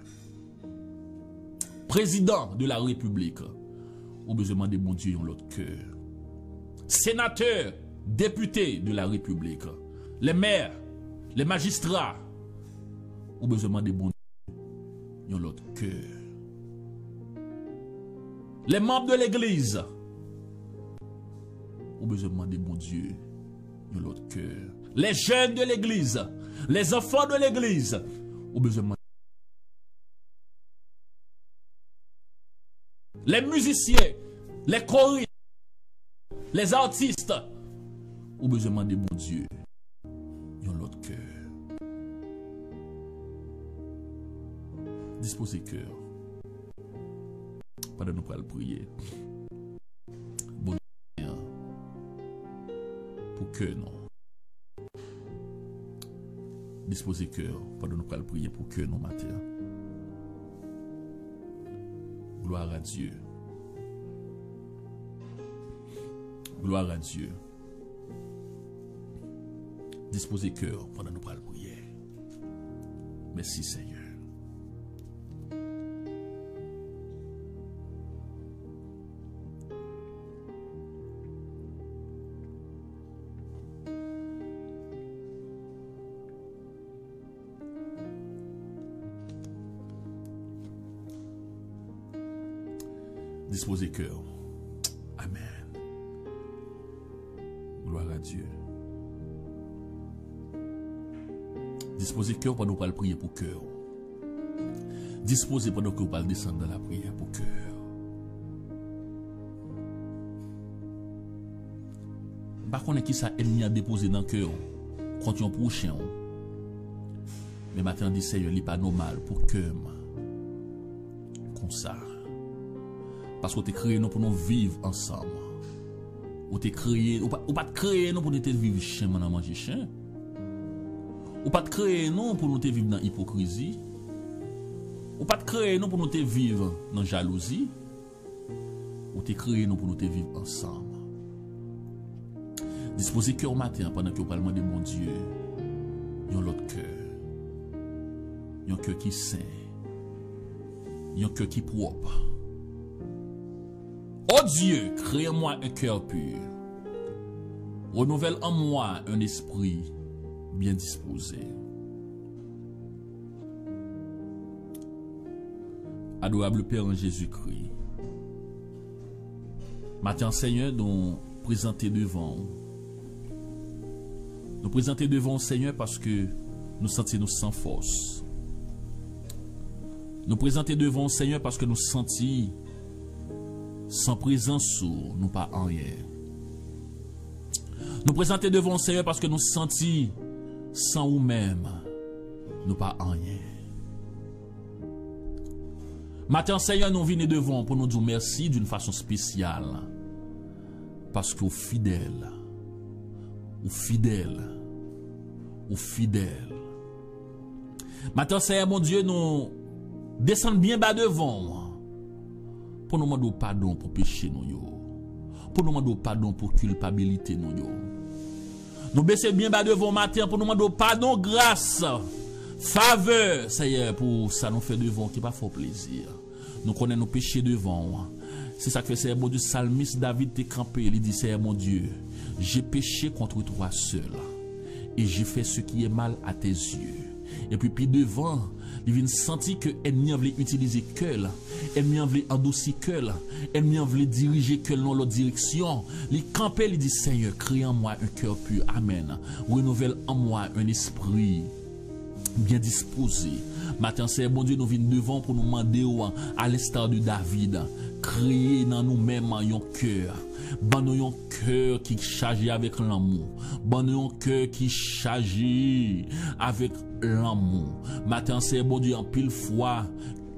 [SPEAKER 1] Président de la République, vous avez besoin de mon Dieu dans l'autre cœur. Sénateur, député de la République, les maires, les magistrats, vous avez besoin de mon Dieu dans l'autre cœur. Les membres de l'Église, vous avez besoin de mon Dieu dans l'autre cœur. Les jeunes de l'Église, les enfants de l'Église, vous avez besoin de les musiciens, les choristes, les artistes, vous avez besoin de mon Dieu dans l'autre cœur. Disposez cœur. Pendant nous allons prier. Bon Dieu, pour que non. Disposez cœur. Pendant nous allons prier pour que nous matin. Gloire à Dieu. Gloire à Dieu. Disposez cœur pendant nous allons prier. Merci Seigneur. Disposez cœur. Amen. Gloire à Dieu. Disposez cœur pendant qu'on va prier pour cœur. Disposez pendant qu'on va descendre dans la prière pour cœur. Par contre, qui ça ennemi a déposé dans le cœur contre un prochain. Mais maintenant, dit Seigneur, il n'est pas normal pour cœur. Comme ça. Parce que tu es créé nous pour nous vivre ensemble. Ou tu es créé, ou pas créé nous pour nous vivre chien, maintenant manger chien. Ou pas créé nous pour nous vivre dans l'hypocrisie. Ou pas créé nous pour nous vivre dans la jalousie. Ou tu es créé nous pour nous vivre ensemble. Disposez cœur matin pendant que vous parlez de mon Dieu. Yon l'autre cœur. Yon cœur qui saint. Yon cœur qui propre. Oh Dieu, crée en moi un cœur pur. Renouvelle en moi un esprit bien disposé. Adorable Père en Jésus-Christ. Matin Seigneur, nous présenter devant. Nous présenter devant Seigneur parce que nous sentons nous sans force. Nous présenter devant Seigneur parce que nous sentons sans présence nous pas en rien. Nous présenter devant le Seigneur parce que nous sentons sans nous-mêmes nous pas en rien. Matin Seigneur, nous venons devant pour nous dire merci d'une façon spéciale. Parce que vous fidèle. Ou fidèle. Ou fidèle. Matin Seigneur, mon Dieu, nous descendons bien bas devant. Pour nous demander pardon pour péché nous yo. Pour nous demander pardon pour culpabilité nous yo. Nous baissons bien bas devant matin pour nous demander pardon, grâce, faveur, Seigneur, pour ça nous fait devant qui pas fort plaisir. Nous connaissons nos péchés devant. C'est ça que fait Seigneur mon Dieu, psalmiste David t'est campé, il dit Seigneur mon Dieu, j'ai péché contre toi seul et j'ai fait ce qui est mal à tes yeux. Et puis devant, il vient sentir que ennemi a voulu utiliser cœur, ennemi a voulu endoucir cœur, ennemi a voulu diriger cœur dans l'autre direction. Il campait, il dit Seigneur, crée en moi un cœur pur. Amen. Renouvelle en moi un esprit bien disposé. Matin, c'est bon Dieu, nous venons devant pour nous demander à l'instar de David, créer dans nous-mêmes un cœur. Bon nous un cœur qui est chargé avec l'amour. Bon nous un cœur qui est chargé avec l'amour. Matin, c'est bon Dieu, en pile fois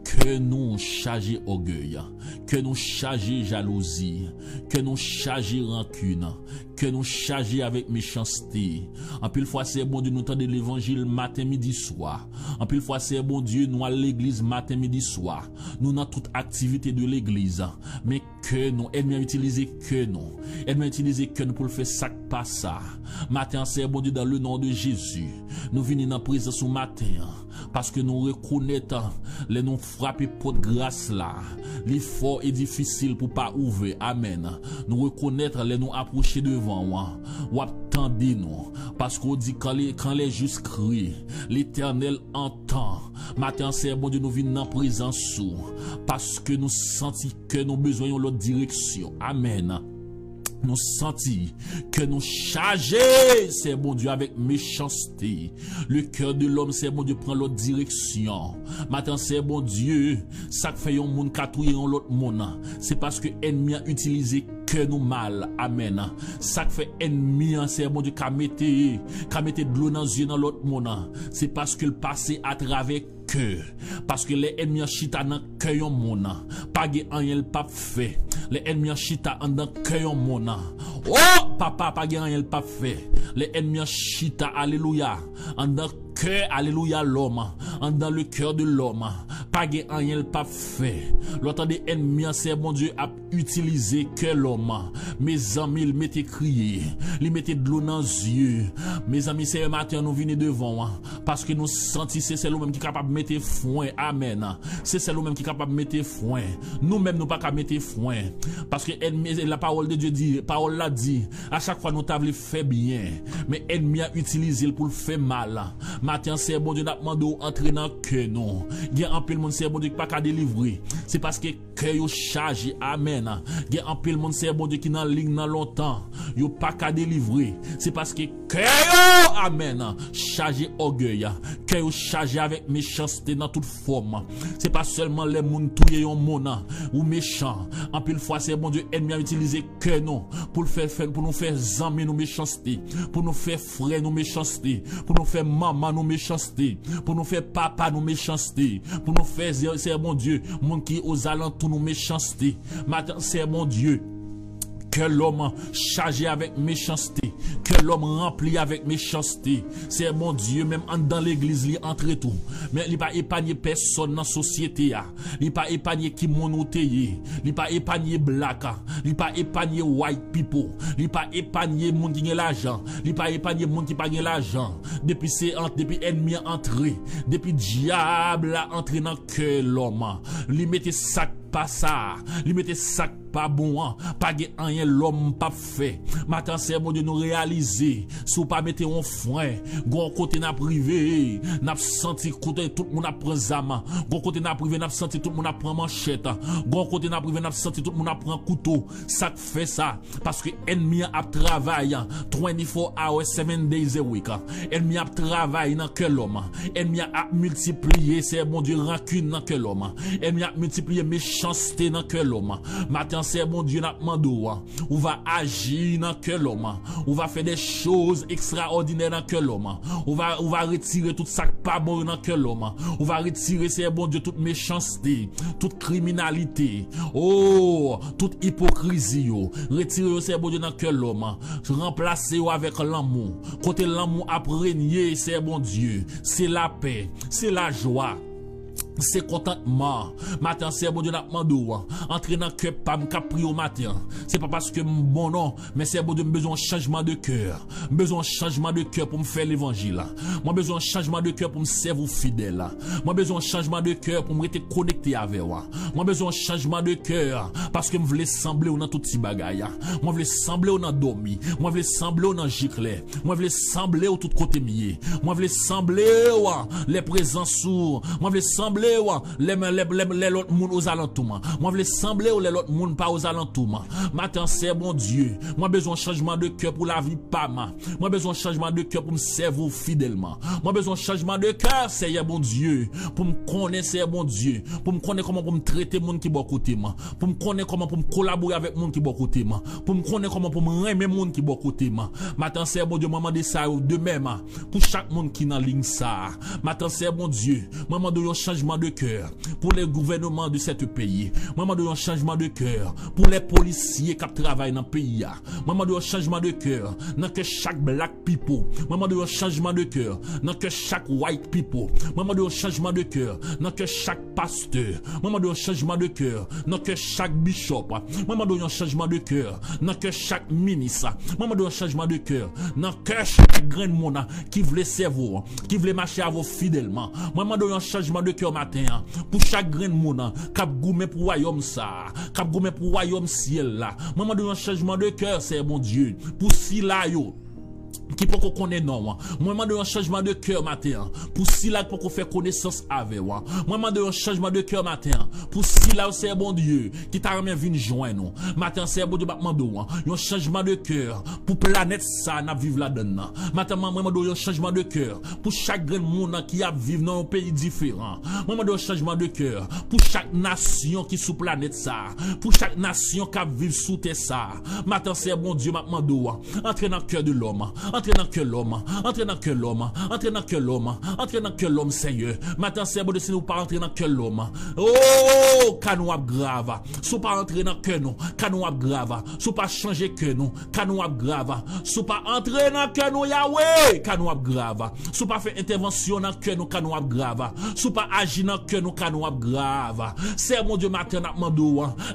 [SPEAKER 1] que nous charger orgueil, que nous charger jalousie, que nous charger rancune, que nous charger avec méchanceté. En pile fois c'est bon Dieu nous tendre l'évangile matin midi soir. En pile fois c'est bon Dieu nous à l'église matin midi soir. Nous dans toute activité de l'église, mais que nous aimons utiliser que nous pour le faire ça pas ça. Matin c'est bon Dieu dans le nom de Jésus. Nous venons dans présence au matin parce que nous reconnaissons les nous frapper pour de grâce là. L'effort est difficile pour pas ouvrir. Amen. Nous reconnaître les nous approcher devant moi. Ou attendez nous parce qu'on dit quand les justes crient, l'Éternel entend. Matin c'est bon Dieu nous venons dans présence parce que nous sentons que nous besoin de l'autre direction. Amen. Nous sentis que nous charger, c'est bon Dieu, avec méchanceté. Le cœur de l'homme, c'est bon Dieu, prend l'autre direction. Maintenant, c'est bon Dieu, ça fait un monde catouiller dans l'autre monde. C'est parce que l'ennemi a utilisé que nous mal. Amen. Ça fait ennemi, c'est bon Dieu, qu'a mette de l'eau dans les yeux dans l'autre monde. C'est parce que le passé à travers que parce que les ennemis chita dans cœur mon pas rien pas fait les ennemis chita dans cœur mon oh papa pas rien pas fait les ennemis chita alléluia dans cœur alléluia l'homme dans le cœur de l'homme pas rien pas fait l'autre des ennemis c'est bon Dieu a utilisé que l'homme mes amis il m'était crié il mettait de l'eau dans les yeux mes amis c'est matin nous venons devant parce que nous sentons c'est celle même qui est capable de mettre foin. Amen. C'est celle même qui est capable de mettre foin. Nous-mêmes nous pas capable de mettre foin parce que la parole de Dieu dit, parole l'a dit, à chaque fois nous t'avons fait bien, mais ennemi a utilisé pour le faire mal. Matin c'est bon Dieu n'a demandé entrer dans que nous. Il y a un peu le monde c'est bon Dieu qui pas qu'à délivrer. C'est parce que cœur yo chargé. Amen. Il y a un peu le monde c'est bon Dieu qui dans ligne dans longtemps, yo pas qu'à délivrer. C'est parce que cœur amen chargé orgueil, cœur chargé avec méchanceté dans toute forme. C'est pas seulement les moun touye yon mona ou méchant. En pile fois c'est bon Dieu ennemi a utilisé que nous pour nous faire zami nous méchanceté, pour nous faire frère nous méchanceté, pour nous faire maman nous méchanceté, pour nous faire papa nous méchanceté, pour nous faire c'est bon Dieu moun qui aux alentours nous méchanceté. Maintenant c'est bon Dieu que l'homme chargé avec méchanceté, que l'homme rempli avec méchanceté, c'est mon Dieu, même dans l'église, il entre tout. Mais il pas épargné personne dans la société. Il pas épargné qui monothéé, il pas épargné black, il pas épargné white people, il pas épargné monde qui a l'argent, il pas épargné monde qui pas l'argent. Depuis ennemi entré, depuis diable a entré dans que l'homme, il mettait sac pas ça, il mettait sac pas bon, pas rien l'homme pas fait. Matin c'est bon de nous réaliser, si vous pas mettez un frein, gon côté n'a privé, n'a senti côté tout le monde a prend zama, gon côté n'a privé n'a senti tout le monde a prend manchette, gon côté n'a privé n'a senti tout le monde a prend couteau. Ça fait ça parce que ennemi a travaillé 24 hours 7 days a week. Ennemi a travaillé dans que l'homme, ennemi a multiplié c'est bon Dieu rancune dans que l'homme, ennemi a multiplié méchanceté dans que l'homme. Matin c'est bon Dieu n'a demandé ou va agir dans que l'homme, ou va faire des choses extraordinaires dans que l'homme, ou va retirer tout ça pas bon dans que l'homme, ou va retirer c'est bon Dieu toute méchanceté, toute criminalité, oh toute hypocrisie, retirer c'est bon Dieu dans que l'homme, remplacer avec l'amour. Côté l'amour a régné c'est bon Dieu, c'est la paix, c'est la joie. c'est contentement. Matin, c'est bon Dieu n'a demandé. Entrer dans le cœur, pas me prier au matin. C'est pas parce que bon non, mais c'est bon Dieu, besoin de changement de cœur. Besoin de changement de cœur pour me faire l'évangile. Moi, besoin de changement de cœur pour me servir fidèle. Moi, besoin de changement de cœur pour me rester connecté avec moi. Moi, besoin de changement de cœur parce que je voulais sembler dans tout petit bagaille. Moi, je voulais sembler dans dormi. Moi, je voulais sembler dans giclé. Moi, je voulais sembler au tout côté mié. Moi, je voulais sembler les présences sourds. Moi, je voulais sembler les autres monde aux alentours. Moi, je sembler les autres monde pas aux alentours. Matin, c'est bon Dieu. Moi, besoin de changement de cœur pour la vie pas ma. Moi, besoin de changement de cœur pour me servir fidèlement. Moi, besoin de changement de cœur, c'est bon Dieu. Pour me connaître, c'est bon Dieu. Pour me connaître comment pour me traiter monde qui bon côté moi. Pour me connaître comment pour me collaborer avec monde qui bon côté moi. Pour me connaître comment pour me aimer monde qui bon côté moi. Matin, c'est bon Dieu. Maman de ça de même pour chaque monde qui dans ligne ça. Matin, c'est bon Dieu. Maman de un changement de cœur pour les gouvernements de ce pays. Maman de un changement de cœur pour les policiers qui travaillent dans le pays. Maman de un changement de cœur dans que chaque black people. Maman de un changement de cœur dans que chaque white people. Maman de un changement de cœur dans que chaque pasteur. Maman de un changement de cœur dans que chaque bishop. Maman de un changement de cœur dans que chaque ministre. Maman de un changement de cœur dans que chaque grand monde qui voulait servir, qui voulait marcher à vous fidèlement. Maman de un changement de cœur matin pour chaque grand monde qui a goumé pour royaume ça, qui a goumé pour royaume ciel là. Maman de un changement de cœur, c'est bon Dieu. Pour si là yo qui peut qu'on connaît non moi de un changement de cœur matin pour si là pour qu'on fait connaissance avec moi de un changement de cœur matin pour si là c'est bon Dieu qui t'a remis venir joindre nous matin c'est bon Dieu mando un changement de cœur pour planète ça n'a vivre là-dedans matin moi de un changement de cœur pour chaque grand monde qui a vivre dans un pays différent moi de un changement de cœur pour chaque nation qui sous planète ça pour chaque nation qui vivre sous terre ça matin c'est bon Dieu mando entrer dans le cœur de l'homme. Entrez dans que l'homme, entrez dans que l'homme, entrez dans que l'homme, entrez dans que l'homme, Seigneur. Maintenant, c'est bon de si nous pas entrer dans que l'homme. Oh, canou grave. Sous pas entrer dans que nous, canou grave. Sous pas changer que nous, canou grave. Sous pas entrer dans que nous, Yahweh, canou grave. Sous pas faire intervention dans que nous, canou grave. Sous pas agir dans que nous, canou grave. C'est mon Dieu matin n'a demandé,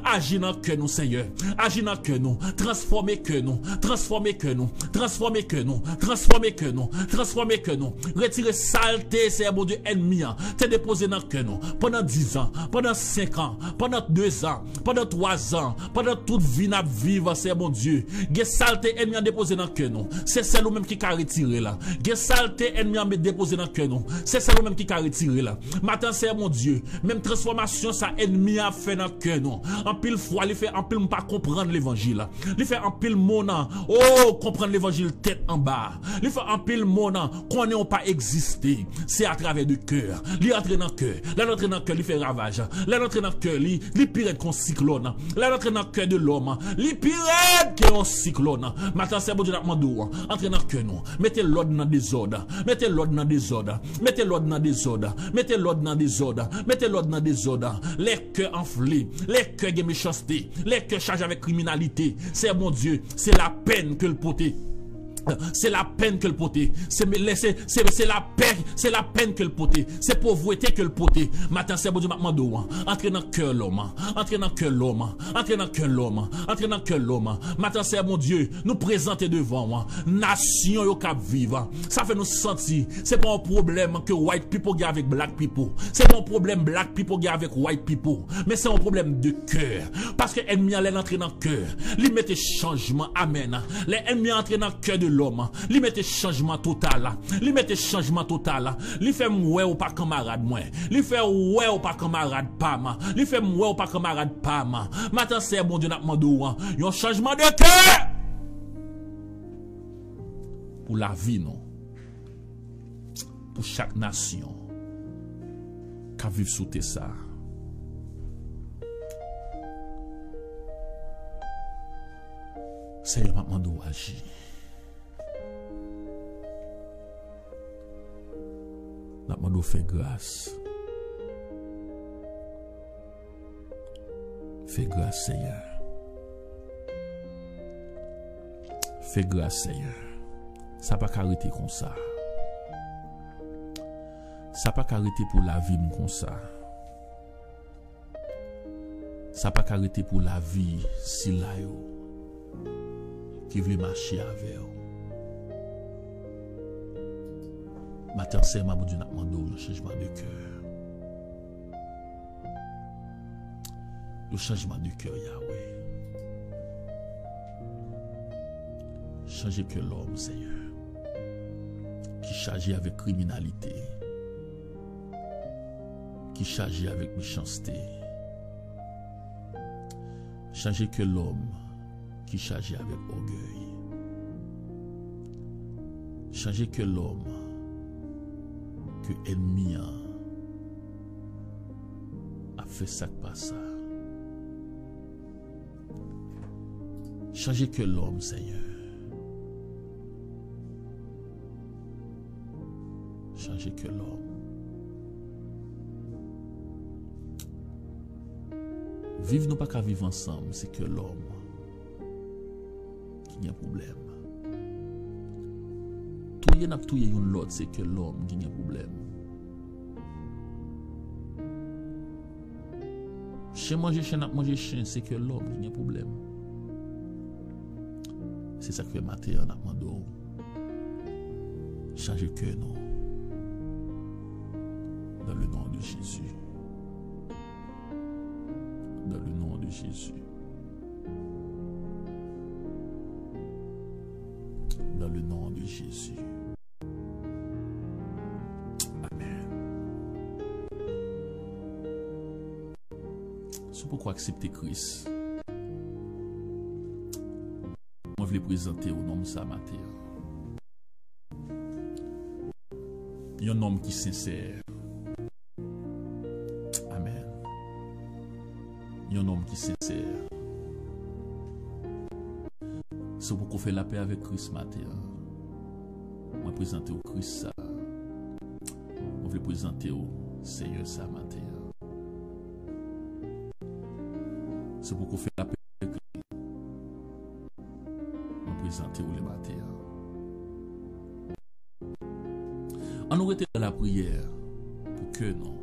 [SPEAKER 1] agir dans que nous, Seigneur. Agir dans que nous, transformer que nous, transformer que nous, transformer que nous, transformer que nous, transformer que nous, retirer saleté, c'est bon Dieu ennemi, t'es déposé dans que nous, pendant 10 ans, pendant 5 ans, pendant 2 ans, pendant 3 ans, pendant toute vie n'a vivre, c'est bon Dieu, get saleté ennemi déposé dans que nous, c'est celle même qui a retiré là, get saleté ennemi déposé dans que nous, c'est celle même qui a retiré là, matin c'est mon Dieu, même transformation ça ennemi a fait dans que nous, en pile fois, il fait en pile pas comprendre l'évangile, il fait en pile mona, oh, comprendre l'évangile tête en bas. Il fait un pile mona qu'on n'ait pas existé. C'est à travers du cœur. Il entre dans le cœur. Là, l'entrée dans le cœur, il fait ravage. Là, l'entrée dans le cœur, il pirate qu'on cyclone. Là, l'entrée dans le cœur de l'homme, il pirate qu'on cyclone. Maintenant, c'est bon Dieu d'Amando. Entrez dans le cœur, nous. Mettez l'ordre dans des ordres. Mettez l'ordre dans des ordres. Mettez l'ordre dans des ordres. Mettez l'ordre dans des ordres. Mettez l'ordre dans des ordres. Les cœurs enflés. Les cœurs de méchanceté. Les cœurs chargés avec criminalité. C'est bon Dieu. C'est la peine que le poté. C'est la peine que le poté. C'est la peine, c'est la peine que le poté. C'est pauvreté que le poté. Matin c'est bon Dieu m'mando. Entrez dans cœur l'homme. Entrez dans cœur l'homme. Entrez dans cœur l'homme. Entrez dans cœur l'homme. Matin c'est bon Dieu nous présenter devant moi. Nation yo cap vivre. Ça fait nous sentir. C'est pas un problème que white people gagne avec black people. C'est pas un problème black people gagne avec white people. Mais c'est un problème de cœur. Parce que ennemi allait entrer dans cœur. Lui mette changement. Amen. Les ennemis entrent dans cœur de l'homme, li mette changement total, li mette changement total, li fait ouais ou pas camarade moi, li fait ouais ou pas camarade pas ma, li fait ouais ou pas camarade pas ma. Maintenant c'est bon Dieu n'a demandé un changement de cœur pour la vie non, pour chaque nation qui vit sous ça. Seigneur m'a demandé agir. N'a pas de fait grâce. Fais grâce, Seigneur. Fais grâce, Seigneur. Ça pas carité comme ça. Ça pas carité pour la vie comme ça. Ça pas qu'arrêter pour la vie si là yo qui veut marcher avec eux. Matin c'est ma Dieu n'a demandé un changement de cœur. Le changement de cœur Yahweh. Changer que l'homme Seigneur qui chargé avec criminalité, qui chargé avec méchanceté. Changer que l'homme qui chargé avec orgueil. Changer que l'homme que ennemi a fait ça pas ça. Changer que l'homme, Seigneur. Changer que l'homme. Vivre nous pas qu'à vivre ensemble, c'est que l'homme qui a un problème. Tout y en a tout y une l'autre, c'est que l'homme qui a un problème. Chez manger chien, c'est que l'homme qui a un problème. C'est ça que Matthieu a demandé. Changer que nous. Dans le nom de Jésus. Dans le nom de Jésus. Dans le nom de Jésus. Amen. C'est pourquoi accepter Christ. Moi, je vais présenter au nom de sa Matthieu. Il y a un homme qui est sincère. Amen. Il y a un homme qui est sincère. C'est pourquoi on fait la paix avec Christ Matthieu. On va présenter au Christ ça. On va présenter au Seigneur ça Matthieu. C'est pourquoi on fait la paix avec Christ. On va présenter au le Matthieu. On nous était dans la prière pour que non.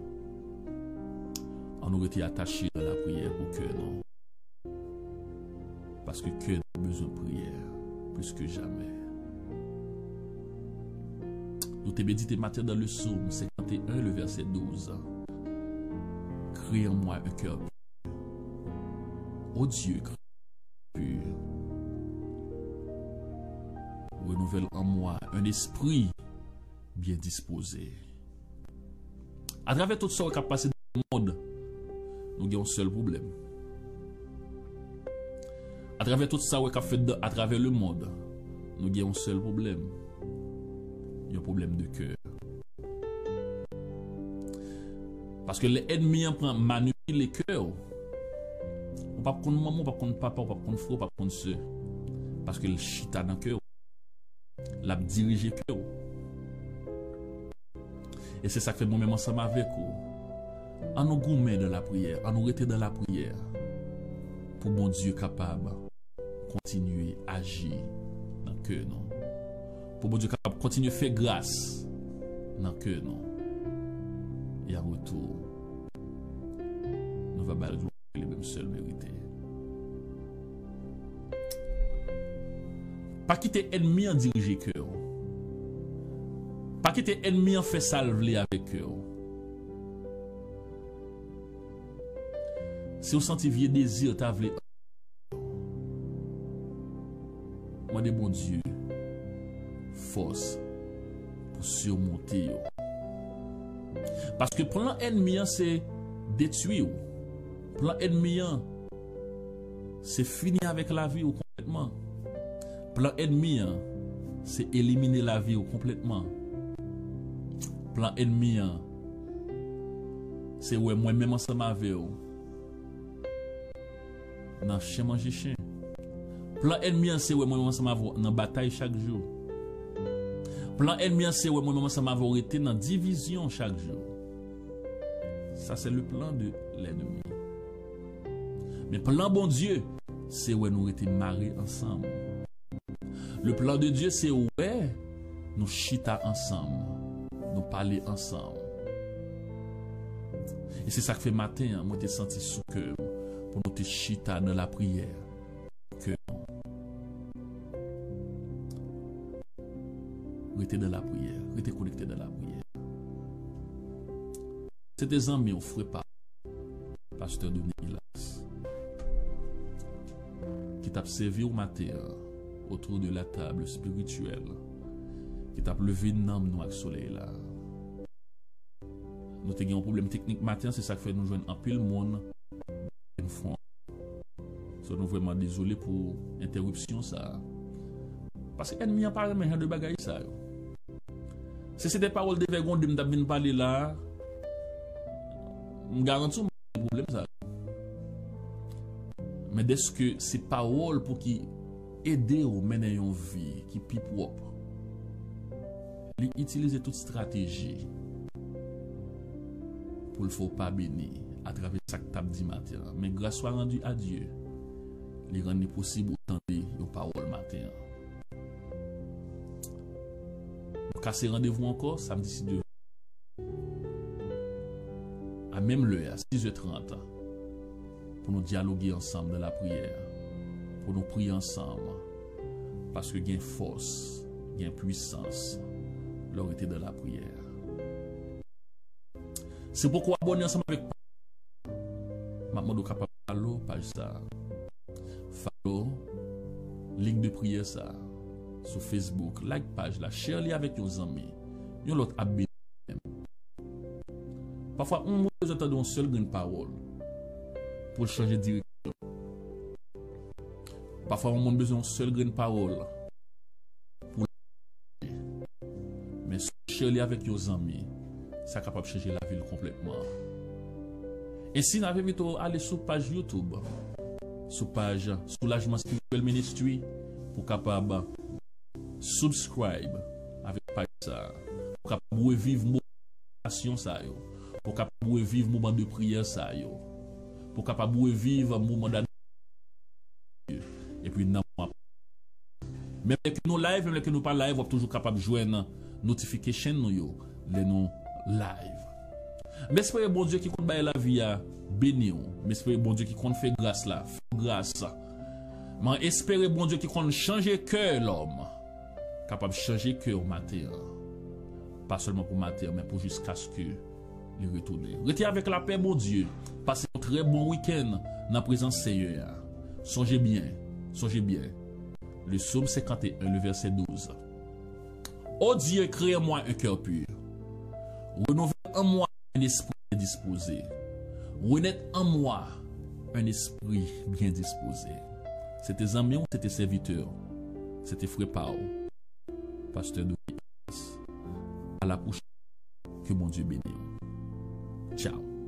[SPEAKER 1] On nous était attaché dans la prière pour que non. Parce que nous avons besoin de prière plus que jamais. Nous te médité matin dans le psaume 51, le verset 12. Crée en moi un cœur pur. Ô Dieu, pur. Renouvelle en moi un esprit bien disposé. À travers tout ce qui a passé dans le monde, nous avons un seul problème. À travers tout ça qui a fait à travers le monde, nous avons un seul problème. Il y a un problème de cœur. Parce que les ennemis manipulent les cœurs. On ne peut pas connaître maman, on ne peut pas connaître papa, on ne peut pas connaître frère, on ne peut pas connaître soeur. Parce que le chita dans le cœur. L'a dirigé le cœur. Et c'est ça que fait moi-même ensemble avec vous. En nous gourmet dans la prière, en nous rester dans la prière, pour mon Dieu capable de continuer à agir dans le cœur. Pour mon Dieu capable de continuer à faire grâce dans le cœur. Et en retour, nous allons gloire les mêmes seuls mérités. Pas quitter ennemi en diriger cœur. Pas quitter ennemi en fait salver avec eux. Si vous sentez vieux désir, t'as voulu. Moi, de bon Dieu, force pour surmonter. Parce que plan ennemi, c'est détruire. Plan ennemi, c'est finir avec la vie complètement. Plan ennemi, c'est éliminer la vie complètement. Plan ennemi, c'est ouais moi-même ensemble avec vous. Dans chien manger chien. Plan ennemi, c'est ouais moi-même ensemble avec vous dans bataille chaque jour. Plan ennemi, c'est ouais moi-même ensemble avec vous rester dans division chaque jour. Ça, c'est le plan de l'ennemi. Mais plan bon Dieu, c'est ouais nous rester mariés ensemble. Le plan de Dieu, c'est ouais nous chita ensemble. Nous parler ensemble. Et c'est ça que fait matin, moi j'ai senti sous cœur pour pour nous te chita dans la prière. Que restez dans la prière, restez connecté dans la prière. C'est des amis au frère pas, pasteur Douglas, qui t'a servi au matin autour de la table spirituelle, qui t'a levé une âme noire soleil là. Nous avons un problème technique matin, c'est ça qui fait nous joindre en pile monde. So, nous vraiment désolé pour l'interruption ça. Parce que l'ennemi a parlé de bagaille ça. Si c'est des paroles de vergon de me parler là, je garantis un problème ça. Mais dès que ces paroles pour qui aider ou mener une vie qui est propre, ils utilisent toute stratégie pour le faut pas bénir à travers ça que tu as dit matin. Mais grâce soit rendue à Dieu, il rend possible d'entendre les paroles matin. Nous casser rendez-vous encore samedi 2 à même l'heure, à 6h30, pour nous dialoguer ensemble dans la prière, pour nous prier ensemble, parce que il y a une force, il y a une puissance, l'autorité dans la prière. C'est pourquoi abonner ensemble avec maman de capable follow page ça, follow link de prière ça sur Facebook, like page là, share li avec vos amis, yon l'autre abonné. Parfois on nous entend une seule grande parole pour changer de direction. Parfois on a besoin d'une seule grande parole pour mais share li avec vos amis, ça capable de changer la ville complètement. Et si vous avez plutôt aller sur page YouTube, sur page Soulagement Spirituel Ministry, pour capable subscribe avec page ça, pour capable revivre mon ça yo, pour capable revivre moment de prière ça yo, pour capable revivre moment d'annonce. Et puis non, même que nous live, même que nous pas live, on est toujours capable de joindre notification nous yo, les non live. Mais espérez bon Dieu qui compte bailler la vie à béni. Mais espérez bon Dieu qui compte faire grâce là, grâce. Mais espérez bon Dieu qui compte changer cœur l'homme, capable de changer cœur matin, pas seulement pour matin, mais pour jusqu'à ce que il retourne. Restez avec la paix bon Dieu. Passez un très bon week-end dans la présence Seigneur. Songez bien, songez bien. Le psaume 51, le verset 12. Ô Dieu, crée-moi un cœur pur. Renouvelle en moi un esprit disposé. Renaître en moi un esprit bien disposé. C'était amis ou c'était serviteurs. C'était frère Pao, pasteur de à la prochaine. Que mon Dieu bénisse. Ciao.